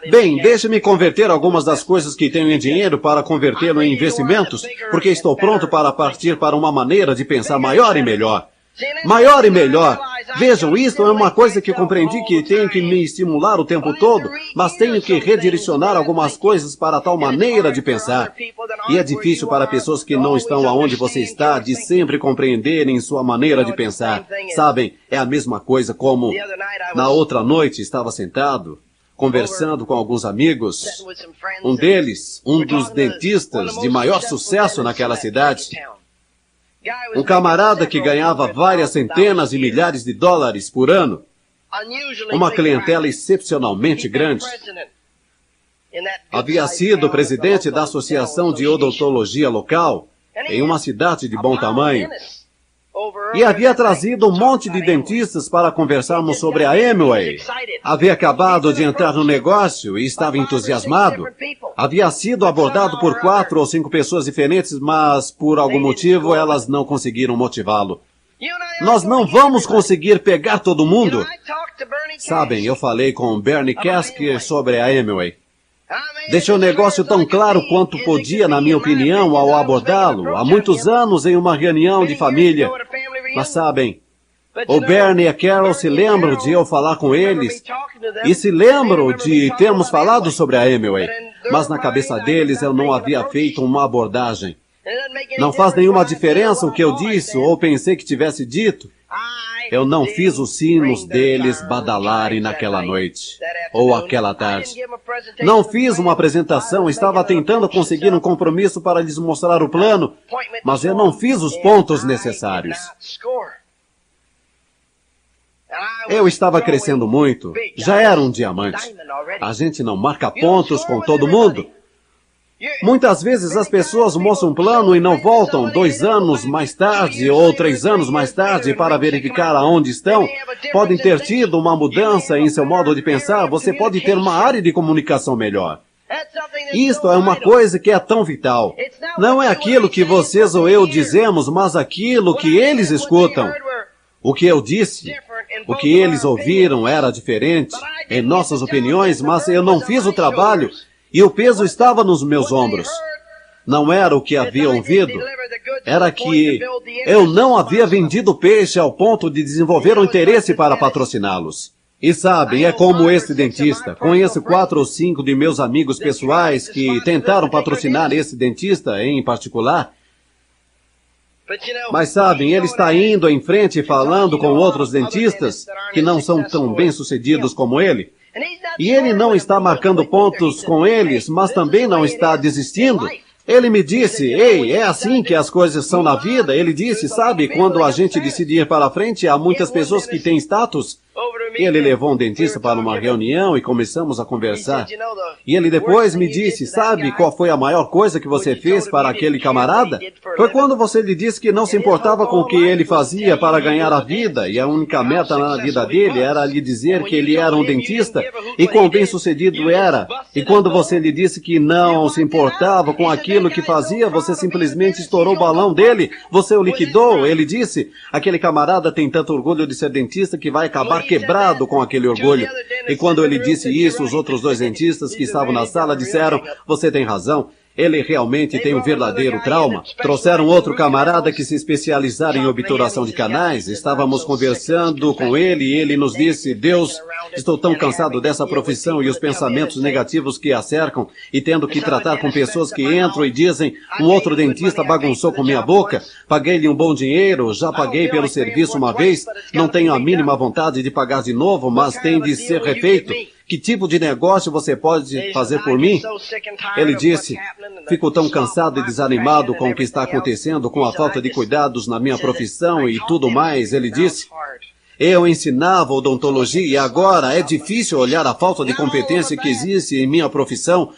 C: bem, deixe-me converter algumas das coisas que tenho em dinheiro para convertê-lo em investimentos, porque estou pronto para partir para uma maneira de pensar maior e melhor. Maior e melhor. Vejam, isto é uma coisa que compreendi que tenho que me estimular o tempo todo, mas tenho que redirecionar algumas coisas para tal maneira de pensar. E é difícil para pessoas que não estão aonde você está de sempre compreenderem sua maneira de pensar. Sabem, é a mesma coisa como na outra noite estava sentado, conversando com alguns amigos. Um deles, um dos dentistas de maior sucesso naquela cidade. Um camarada que ganhava várias centenas de milhares de dólares por ano. Uma clientela excepcionalmente grande. Havia sido presidente da Associação de Odontologia local, em uma cidade de bom tamanho. E havia trazido um monte de dentistas para conversarmos sobre a Amway. Havia acabado de entrar no negócio e estava entusiasmado. Havia sido abordado por 4 ou 5 pessoas diferentes, mas por algum motivo elas não conseguiram motivá-lo. Nós não vamos conseguir pegar todo mundo. Sabem, eu falei com Bernie Kasker sobre a Amway. Deixei o negócio tão claro quanto podia, na minha opinião, ao abordá-lo, há muitos anos em uma reunião de família. Mas sabem, o Bernie e a Carol se lembram de eu falar com eles e se lembram de termos falado sobre a Amway, mas na cabeça deles eu não havia feito uma abordagem. Não faz nenhuma diferença o que eu disse ou pensei que tivesse dito. Eu não fiz os sinos deles badalarem naquela noite, ou aquela tarde. Não fiz uma apresentação, estava tentando conseguir um compromisso para lhes mostrar o plano, mas eu não fiz os pontos necessários.
D: Eu estava crescendo muito, já era um diamante. A gente não marca pontos com todo mundo. Muitas vezes as pessoas mostram um plano e não voltam 2 anos mais tarde ou 3 anos mais tarde para verificar aonde estão. Podem ter tido uma mudança em seu modo de pensar, você pode ter uma área de comunicação melhor. Isto é uma coisa que é tão vital. Não é aquilo que vocês ou eu dizemos, mas aquilo que eles escutam. O que eu disse, o que eles ouviram era diferente em nossas opiniões, mas eu não fiz o trabalho e o peso estava nos meus ombros. Não era o que havia ouvido, era que eu não havia vendido peixe ao ponto de desenvolver um interesse para patrociná-los. E sabem, é como esse dentista. Conheço 4 ou 5 de meus amigos pessoais que tentaram patrocinar esse dentista em particular. Mas sabem, ele está indo em frente e falando com outros dentistas que não são tão bem-sucedidos como ele. E ele não está marcando pontos com eles, mas também não está desistindo. Ele me disse, ei, é assim que as coisas são na vida. Ele disse, sabe, quando a gente decide ir para frente, há muitas pessoas que têm status. Ele levou um dentista para uma reunião e começamos a conversar. E ele depois me disse, sabe qual foi a maior coisa que você fez para aquele camarada? Foi quando você lhe disse que não se importava com o que ele fazia para ganhar a vida, e a única meta na vida dele era lhe dizer que ele era um dentista e quão bem-sucedido era. E quando você lhe disse que não se importava com aquilo que fazia, você simplesmente estourou o balão dele, você o liquidou. Ele disse, aquele camarada tem tanto orgulho de ser dentista que vai acabar quebrado com aquele orgulho. E quando ele disse isso, os outros 2 dentistas que estavam na sala disseram, você tem razão, ele realmente tem um verdadeiro trauma. Trouxeram outro camarada que se especializara em obturação de canais. Estávamos conversando com ele e ele nos disse, Deus, estou tão cansado dessa profissão e os pensamentos negativos que a cercam e tendo que tratar com pessoas que entram e dizem, um outro dentista bagunçou com minha boca, paguei-lhe um bom dinheiro, já paguei pelo serviço uma vez, não tenho a mínima vontade de pagar de novo, mas tem de ser refeito. Que tipo de negócio você pode fazer por mim? Ele disse, fico tão cansado e desanimado com o que está acontecendo, com a falta de cuidados na minha profissão e tudo mais. Ele disse, eu ensinava odontologia e agora é difícil olhar a falta de competência que existe em minha profissão.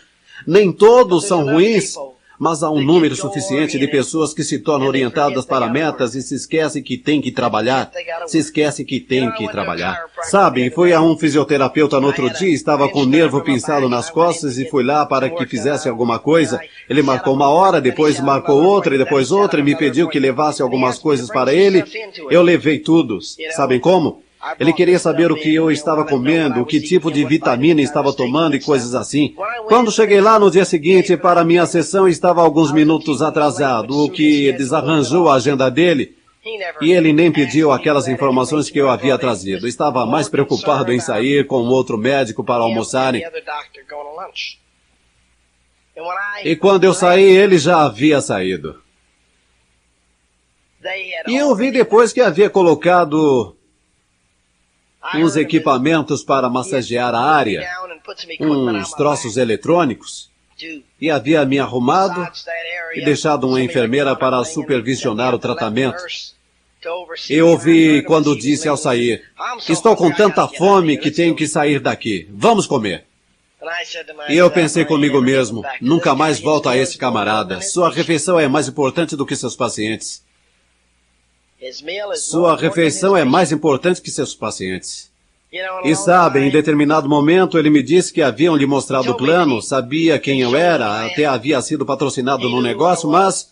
D: Nem todos são ruins, mas há um número suficiente de pessoas que se tornam orientadas para metas e se esquecem que tem que trabalhar. Se esquecem que tem que trabalhar. Sabem, fui a um fisioterapeuta no outro dia, estava com o nervo pinçado nas costas e fui lá para que fizesse alguma coisa. Ele marcou 1 hora, depois marcou outra e depois outra e me pediu que levasse algumas coisas para ele. Eu levei tudo. Sabem como? Ele queria saber o que eu estava comendo, o que tipo de vitamina estava tomando e coisas assim. Quando cheguei lá no dia seguinte para minha sessão, estava alguns minutos atrasado, o que desarranjou a agenda dele. E ele nem pediu aquelas informações que eu havia trazido. Estava mais preocupado em sair com outro médico para almoçarem. E quando eu saí, ele já havia saído. E eu vi depois que havia colocado uns equipamentos para massagear a área, uns troços eletrônicos, e havia me arrumado e deixado uma enfermeira para supervisionar o tratamento. Eu ouvi quando disse ao sair, estou com tanta fome que tenho que sair daqui, vamos comer. E eu pensei comigo mesmo, nunca mais volto a esse camarada, sua refeição é mais importante do que seus pacientes. Sua refeição é mais importante que seus pacientes. E sabem, em determinado momento ele me disse que haviam lhe mostrado o plano, sabia quem eu era, até havia sido patrocinado no negócio, mas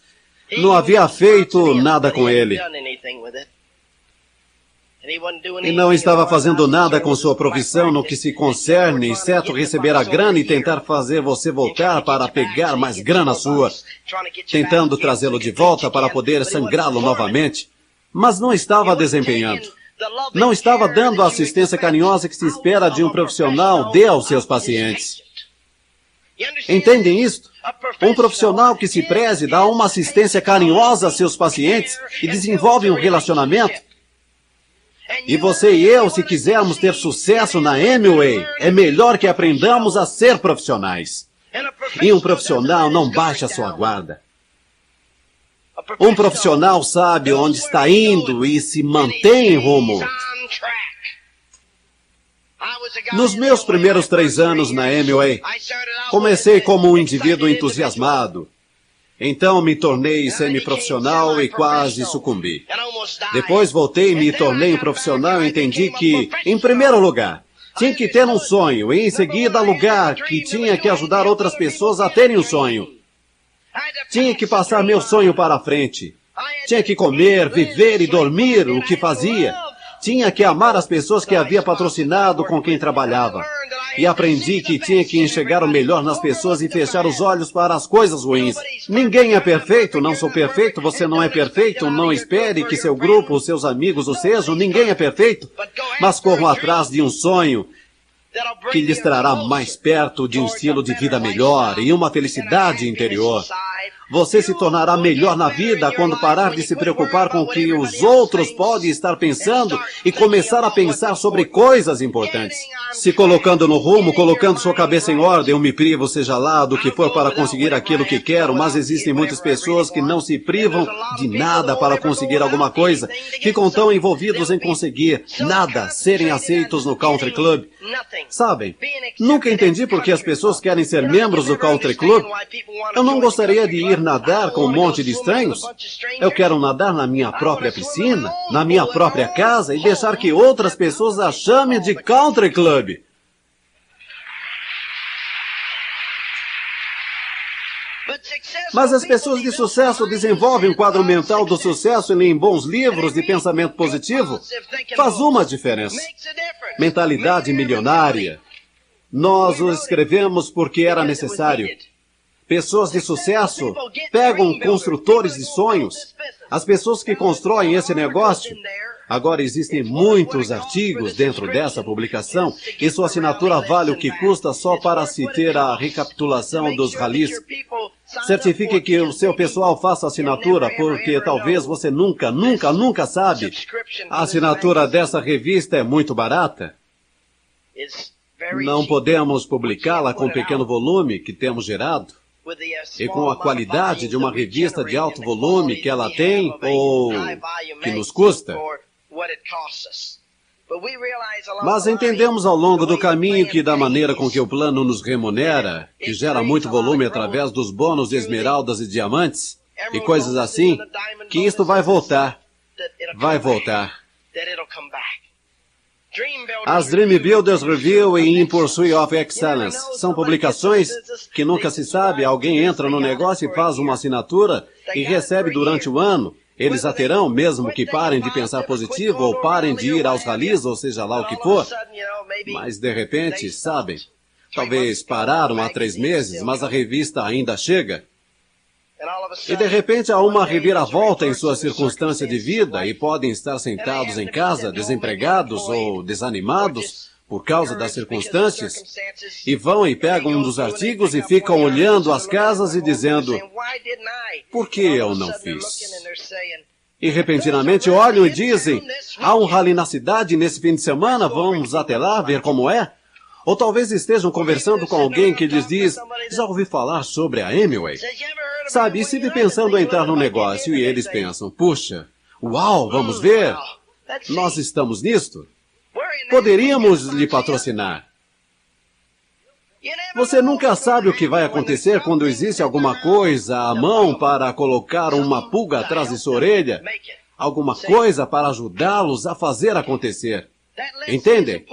D: não havia feito nada com ele. E não estava fazendo nada com sua profissão no que se concerne, exceto receber a grana e tentar fazer você voltar para pegar mais grana sua, tentando trazê-lo de volta para poder sangrá-lo novamente. Mas não estava desempenhando. Não estava dando a assistência carinhosa que se espera de um profissional dê aos seus pacientes. Entendem isto? Um profissional que se preze dá uma assistência carinhosa a seus pacientes e desenvolve um relacionamento. E você e eu, se quisermos ter sucesso na Amway, é melhor que aprendamos a ser profissionais. E um profissional não baixa sua guarda. Um profissional sabe onde está indo e se mantém em rumo. Nos meus primeiros 3 anos na Amway, comecei como um indivíduo entusiasmado. Então me tornei semiprofissional e quase sucumbi. Depois voltei e me tornei um profissional e entendi que, em primeiro lugar, tinha que ter um sonho e, em seguida, lugar que tinha que ajudar outras pessoas a terem um sonho. Tinha que passar meu sonho para a frente. Tinha que comer, viver e dormir o que fazia. Tinha que amar as pessoas que havia patrocinado com quem trabalhava. E aprendi que tinha que enxergar o melhor nas pessoas e fechar os olhos para as coisas ruins. Ninguém é perfeito, não sou perfeito, você não é perfeito, não espere que seu grupo, os seus amigos o sejam, ninguém é perfeito. Mas corram atrás de um sonho que lhes trará mais perto de um estilo de vida melhor e uma felicidade interior. Você se tornará melhor na vida quando parar de se preocupar com o que os outros podem estar pensando e começar a pensar sobre coisas importantes. Se colocando no rumo, colocando sua cabeça em ordem, eu me privo, seja lá do que for, para conseguir aquilo que quero, mas existem muitas pessoas que não se privam de nada para conseguir alguma coisa, ficam tão envolvidos em conseguir nada, serem aceitos no Country Club. Sabem, nunca entendi por que as pessoas querem ser membros do Country Club. Eu não gostaria de ir nadar com um monte de estranhos. Eu quero nadar na minha própria piscina, na minha própria casa e deixar que outras pessoas a chamem de Country Club. Mas as pessoas de sucesso desenvolvem um quadro mental do sucesso e leem bons livros de pensamento positivo. Faz uma diferença. Mentalidade milionária. Nós o escrevemos porque era necessário. Pessoas de sucesso pegam construtores de sonhos. As pessoas que constroem esse negócio. Agora existem muitos artigos dentro dessa publicação e sua assinatura vale o que custa só para se ter a recapitulação dos ralis. Certifique que o seu pessoal faça assinatura, porque talvez você nunca sabe. A assinatura dessa revista é muito barata. Não podemos publicá-la com o pequeno volume que temos gerado. E com a qualidade de uma revista de alto volume que ela tem ou que nos custa. Mas entendemos ao longo do caminho que, da maneira com que o plano nos remunera, que gera muito volume através dos bônus de esmeraldas e diamantes, e coisas assim, que isto vai voltar. Vai voltar. As Dream Builders Review e In Pursuit of Excellence são publicações que nunca se sabe. Alguém entra no negócio e faz uma assinatura e recebe durante o ano. Eles a terão, mesmo que parem de pensar positivo ou parem de ir aos ralis, ou seja lá o que for. Mas, de repente, sabem, talvez pararam há 3 meses, mas a revista ainda chega. E, de repente, há uma reviravolta em sua circunstância de vida e podem estar sentados em casa, desempregados ou desanimados por causa das circunstâncias, e vão e pegam um dos artigos e ficam olhando as casas e dizendo, por que eu não fiz? E repentinamente olham e dizem, há um rally na cidade nesse fim de semana, vamos até lá ver como é? Ou talvez estejam conversando com alguém que lhes diz, já ouvi falar sobre a Amway? Sabe, e se pensando em entrar no negócio e eles pensam, puxa, uau, vamos ver, nós estamos nisto. Poderíamos lhe patrocinar. Você nunca sabe o que vai acontecer quando existe alguma coisa à mão para colocar uma pulga atrás de sua orelha, alguma coisa para ajudá-los a fazer acontecer. Entendem?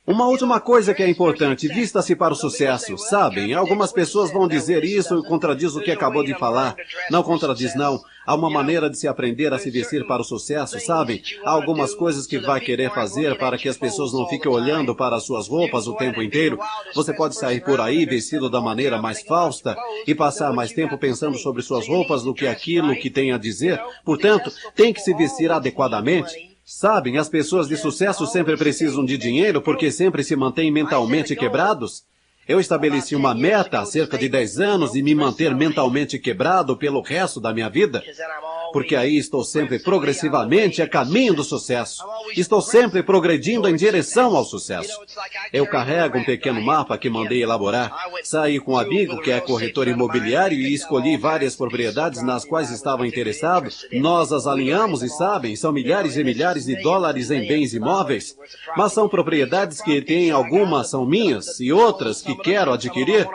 D: Uma última coisa que é importante, vista-se para o sucesso. Sabem, algumas pessoas vão dizer isso e contradiz o que acabou de falar. Não contradiz, não. Há uma maneira de se aprender a se vestir para o sucesso, sabem? Há algumas coisas que vai querer fazer para que as pessoas não fiquem olhando para as suas roupas o tempo inteiro. Você pode sair por aí vestido da maneira mais fausta e passar mais tempo pensando sobre suas roupas do que aquilo que tem a dizer. Portanto, tem que se vestir adequadamente. Sabem, as pessoas de sucesso sempre precisam de dinheiro porque sempre se mantêm mentalmente quebrados. Eu estabeleci uma meta há cerca de 10 anos de me manter mentalmente quebrado pelo resto da minha vida. porque aí estou sempre progressivamente a caminho do sucesso. Estou sempre progredindo em direção ao sucesso. Eu carrego um pequeno mapa que mandei elaborar. Saí com um amigo que é corretor imobiliário e escolhi várias propriedades nas quais estavam interessados. Nós as alinhamos e sabem, são milhares e milhares de dólares em bens imóveis. Mas são propriedades que têm algumas são minhas e outras que quero adquirir.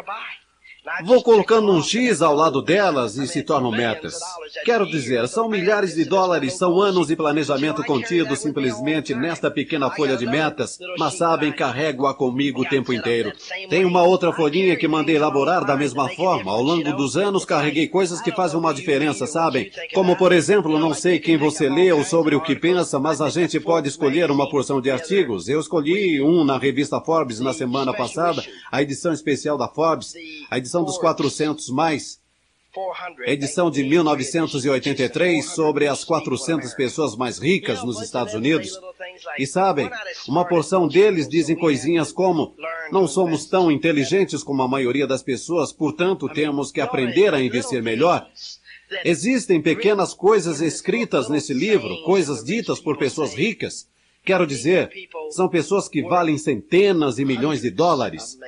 D: Vou colocando um X ao lado delas e se tornam metas. Quero dizer, são milhares de dólares, são anos de planejamento contido simplesmente nesta pequena folha de metas, mas sabem, carrego-a comigo o tempo inteiro. Tem uma outra folhinha que mandei elaborar da mesma forma. Ao longo dos anos carreguei coisas que fazem uma diferença, sabem? Como, por exemplo, não sei quem você lê ou sobre o que pensa, mas a gente pode escolher uma porção de artigos. Eu escolhi um na revista Forbes na semana passada, a edição especial da Forbes, a edição dos 400 mais, edição de 1983 sobre as 400 pessoas mais ricas nos Estados Unidos. E sabem, uma porção deles dizem coisinhas como: não somos tão inteligentes como a maioria das pessoas, portanto temos que aprender a investir melhor. Existem pequenas coisas escritas nesse livro, coisas ditas por pessoas ricas. Quero dizer, são pessoas que valem centenas de milhões de dólares.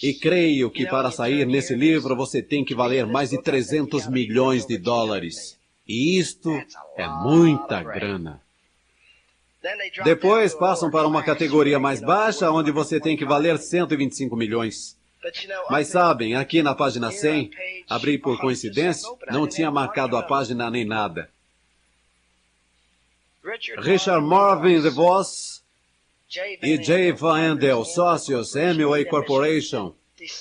D: E creio que para sair nesse livro você tem que valer mais de 300 milhões de dólares. E isto é muita grana. Depois passam para uma categoria mais baixa, onde você tem que valer 125 milhões. Mas sabem, aqui na página 100, abri por coincidência, não tinha marcado a página nem nada. Richard Marvin DeVos e Jay Van Andel, sócios, Amway Corporation,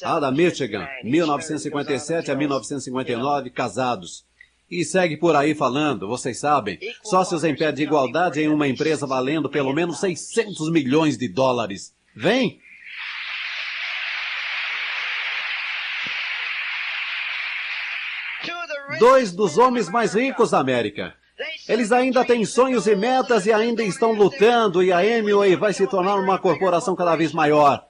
D: da Michigan, 1957 a 1959, casados. E segue por aí falando, vocês sabem, sócios em pé de igualdade em uma empresa valendo pelo menos 600 milhões de dólares. Vem! Dois dos homens mais ricos da América. Eles ainda têm sonhos e metas e ainda estão lutando, e a Amway vai se tornar uma corporação cada vez maior.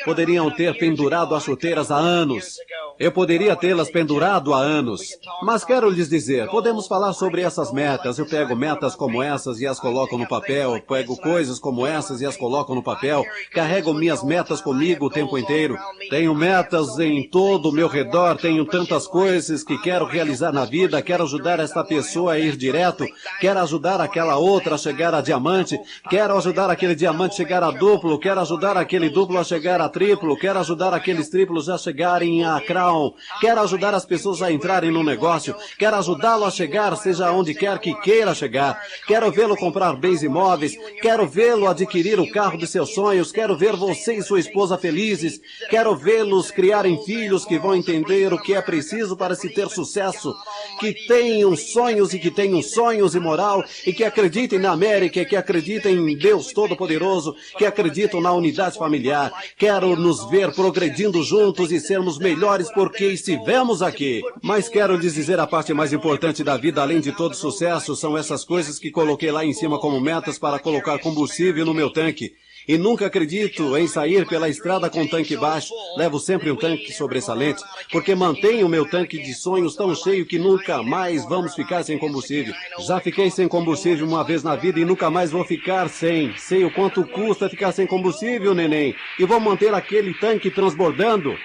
D: Poderiam ter pendurado as chuteiras há anos. Eu poderia tê-las pendurado há anos. Mas quero lhes dizer, podemos falar sobre essas metas. Eu pego metas como essas e as coloco no papel. Pego coisas como essas e as coloco no papel. Carrego minhas metas comigo o tempo inteiro. Tenho metas em todo o meu redor. Tenho tantas coisas que quero realizar na vida. Quero ajudar esta pessoa a ir direto. Quero ajudar aquela outra a chegar a diamante. Quero ajudar aquele diamante a chegar a duplo. Quero ajudar aquele duplo a chegar a triplo, quero ajudar aqueles triplos a chegarem a crown, quero ajudar as pessoas a entrarem no negócio, quero ajudá-lo a chegar, seja onde quer que queira chegar, quero vê-lo comprar bens imóveis, quero vê-lo adquirir o carro de seus sonhos, quero ver você e sua esposa felizes, quero vê-los criarem filhos que vão entender o que é preciso para se ter sucesso, que tenham sonhos e moral, e que acreditem na América, que acreditem em Deus Todo-Poderoso, que acreditam na unidade familiar. Quero nos ver progredindo juntos e sermos melhores porque estivemos aqui. Mas quero lhes dizer a parte mais importante da vida, além de todo sucesso, são essas coisas que coloquei lá em cima como metas para colocar combustível no meu tanque. E nunca acredito em sair pela estrada com tanque baixo. Levo sempre um tanque sobressalente, porque mantenho o meu tanque de sonhos tão cheio que nunca mais vamos ficar sem combustível. Já fiquei sem combustível uma vez na vida e nunca mais vou ficar sem. Sei o quanto custa ficar sem combustível, neném. E vou manter aquele tanque transbordando.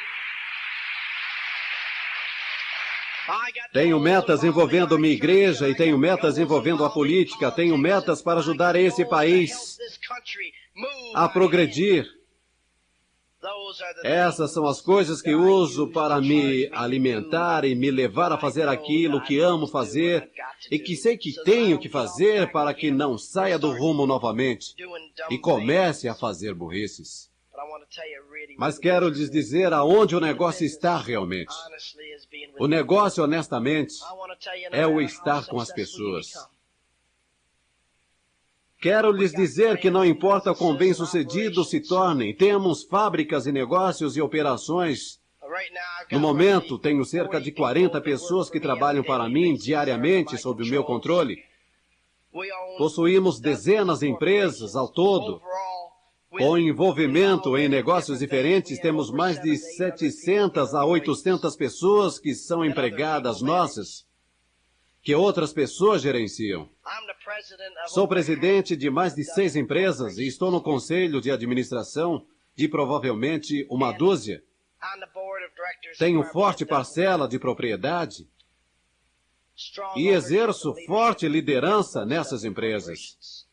D: Tenho metas envolvendo minha igreja e tenho metas envolvendo a política. Tenho metas para ajudar esse país a progredir. Essas são as coisas que uso para me alimentar e me levar a fazer aquilo que amo fazer e que sei que tenho que fazer para que não saia do rumo novamente e comece a fazer burrices. Mas quero lhes dizer aonde o negócio está realmente. O negócio, honestamente, é o estar com as pessoas. Quero lhes dizer que não importa quão bem-sucedidos se tornem, temos fábricas e negócios e operações. No momento, tenho cerca de 40 pessoas que trabalham para mim diariamente sob o meu controle. Possuímos dezenas de empresas ao todo. Com envolvimento em negócios diferentes, temos mais de 700 a 800 pessoas que são empregadas nossas. que outras pessoas gerenciam. Sou presidente de mais de 6 empresas e estou no conselho de administração de provavelmente uma dúzia. Tenho forte parcela de propriedade e exerço forte liderança nessas empresas.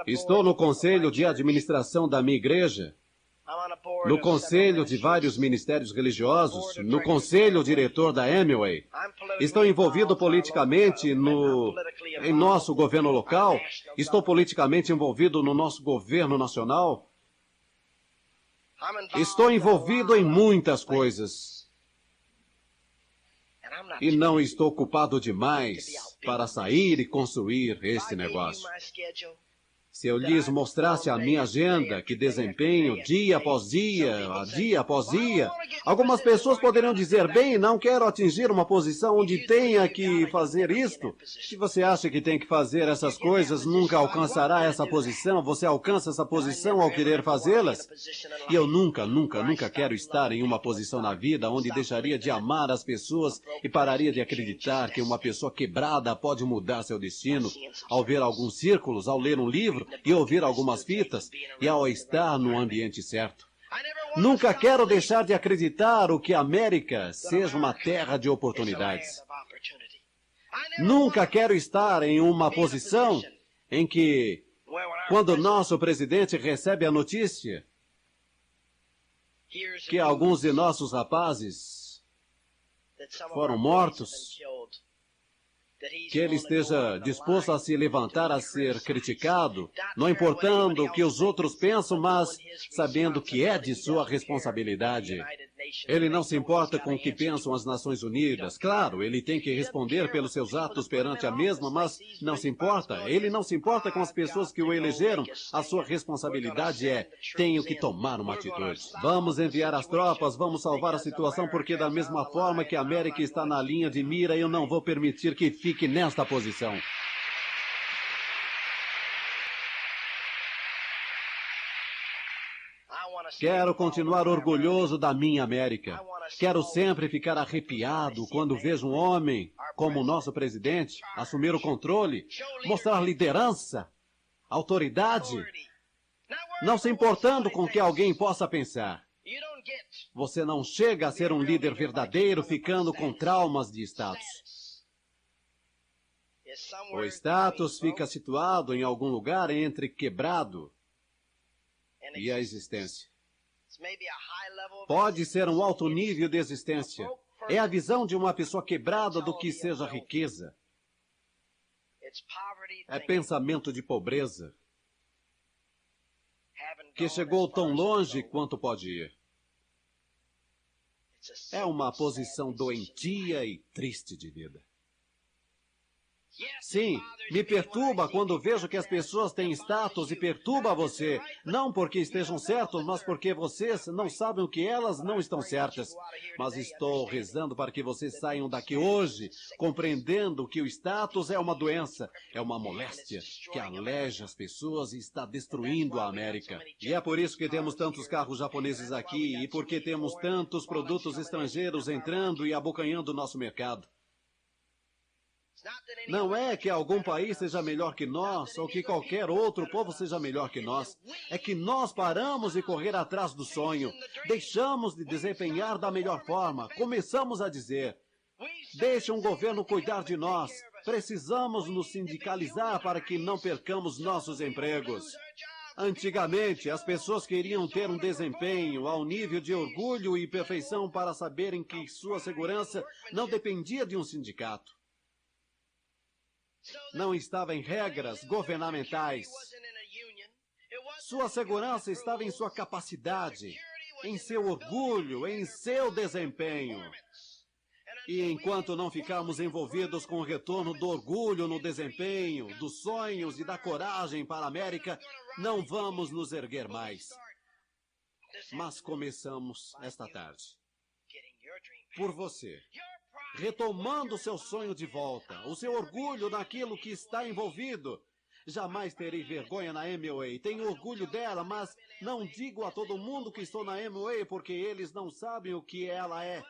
D: Estou no conselho de administração da minha igreja, no conselho de vários ministérios religiosos, no conselho diretor da Amway. Estou envolvido politicamente em nosso governo local. Estou politicamente envolvido no nosso governo nacional. Estou envolvido em muitas coisas. E não estou ocupado demais para sair e construir este negócio. Se eu lhes mostrasse a minha agenda, que desempenho dia após dia, algumas pessoas poderiam dizer, bem, não quero atingir uma posição onde tenha que fazer isto. Se você acha que tem que fazer essas coisas, nunca alcançará essa posição. Você alcança essa posição ao querer fazê-las. E eu nunca quero estar em uma posição na vida onde deixaria de amar as pessoas e pararia de acreditar que uma pessoa quebrada pode mudar seu destino ao ver alguns círculos, ao ler um livro, e ouvir algumas fitas, e ao estar no ambiente certo. Nunca quero deixar de acreditar que a América seja uma terra de oportunidades. Nunca quero estar em uma posição em que, quando nosso presidente recebe a notícia que alguns de nossos rapazes foram mortos, que ele esteja disposto a se levantar a ser criticado, não importando o que os outros pensam, mas sabendo que é de sua responsabilidade. Ele não se importa com o que pensam as Nações Unidas. Claro, ele tem que responder pelos seus atos perante a mesma, mas não se importa. Ele não se importa com as pessoas que o elegeram. A sua responsabilidade tenho que tomar uma atitude. Vamos enviar as tropas, vamos salvar a situação, porque da mesma forma que a América está na linha de mira, eu não vou permitir que fique nesta posição. Quero continuar orgulhoso da minha América. Quero sempre ficar arrepiado quando vejo um homem, como o nosso presidente, assumir o controle, mostrar liderança, autoridade, não se importando com o que alguém possa pensar. Você não chega a ser um líder verdadeiro ficando com traumas de status. O status fica situado em algum lugar entre quebrado e a existência. Pode ser um alto nível de existência. É a visão de uma pessoa quebrada do que seja riqueza. É pensamento de pobreza, que chegou tão longe quanto pode ir. É uma posição doentia e triste de vida. Sim, me perturba quando vejo que as pessoas têm status e perturba você. Não porque estejam certos, mas porque vocês não sabem o que elas não estão certas. Mas estou rezando para que vocês saiam daqui hoje, compreendendo que o status é uma doença, é uma moléstia que aleja as pessoas e está destruindo a América. E é por isso que temos tantos carros japoneses aqui e porque temos tantos produtos estrangeiros entrando e abocanhando o nosso mercado. Não é que algum país seja melhor que nós, ou que qualquer outro povo seja melhor que nós. É que nós paramos de correr atrás do sonho. Deixamos de desempenhar da melhor forma. Começamos a dizer, deixe um governo cuidar de nós. Precisamos nos sindicalizar para que não percamos nossos empregos. Antigamente, as pessoas queriam ter um desempenho ao nível de orgulho e perfeição para saberem que sua segurança não dependia de um sindicato. Não estava em regras governamentais. Sua segurança estava em sua capacidade, em seu orgulho, em seu desempenho. E enquanto não ficarmos envolvidos com o retorno do orgulho no desempenho, dos sonhos e da coragem para a América, não vamos nos erguer mais. Mas começamos esta tarde. Por você. Retomando o seu sonho de volta, o seu orgulho naquilo que está envolvido. Jamais terei vergonha na Amway. Tenho orgulho dela, mas não digo a todo mundo que estou na Amway porque eles não sabem o que ela é.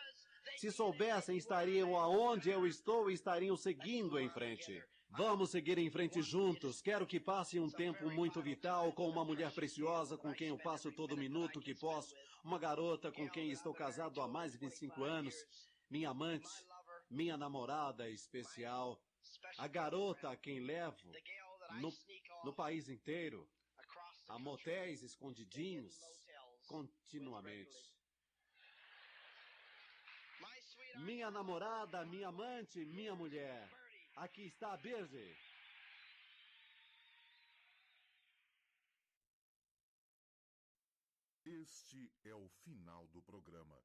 D: Se soubessem, estariam aonde eu estou e estariam seguindo em frente. Vamos seguir em frente juntos. Quero que passe um tempo muito vital com uma mulher preciosa com quem eu passo todo minuto que posso. Uma garota com quem estou casado há mais de 25 anos. Minha amante, minha namorada especial. A garota a quem levo no país inteiro. A motéis escondidinhos, continuamente. Minha namorada, minha amante, minha mulher. Aqui está a Birdy.
A: Este é o final do programa.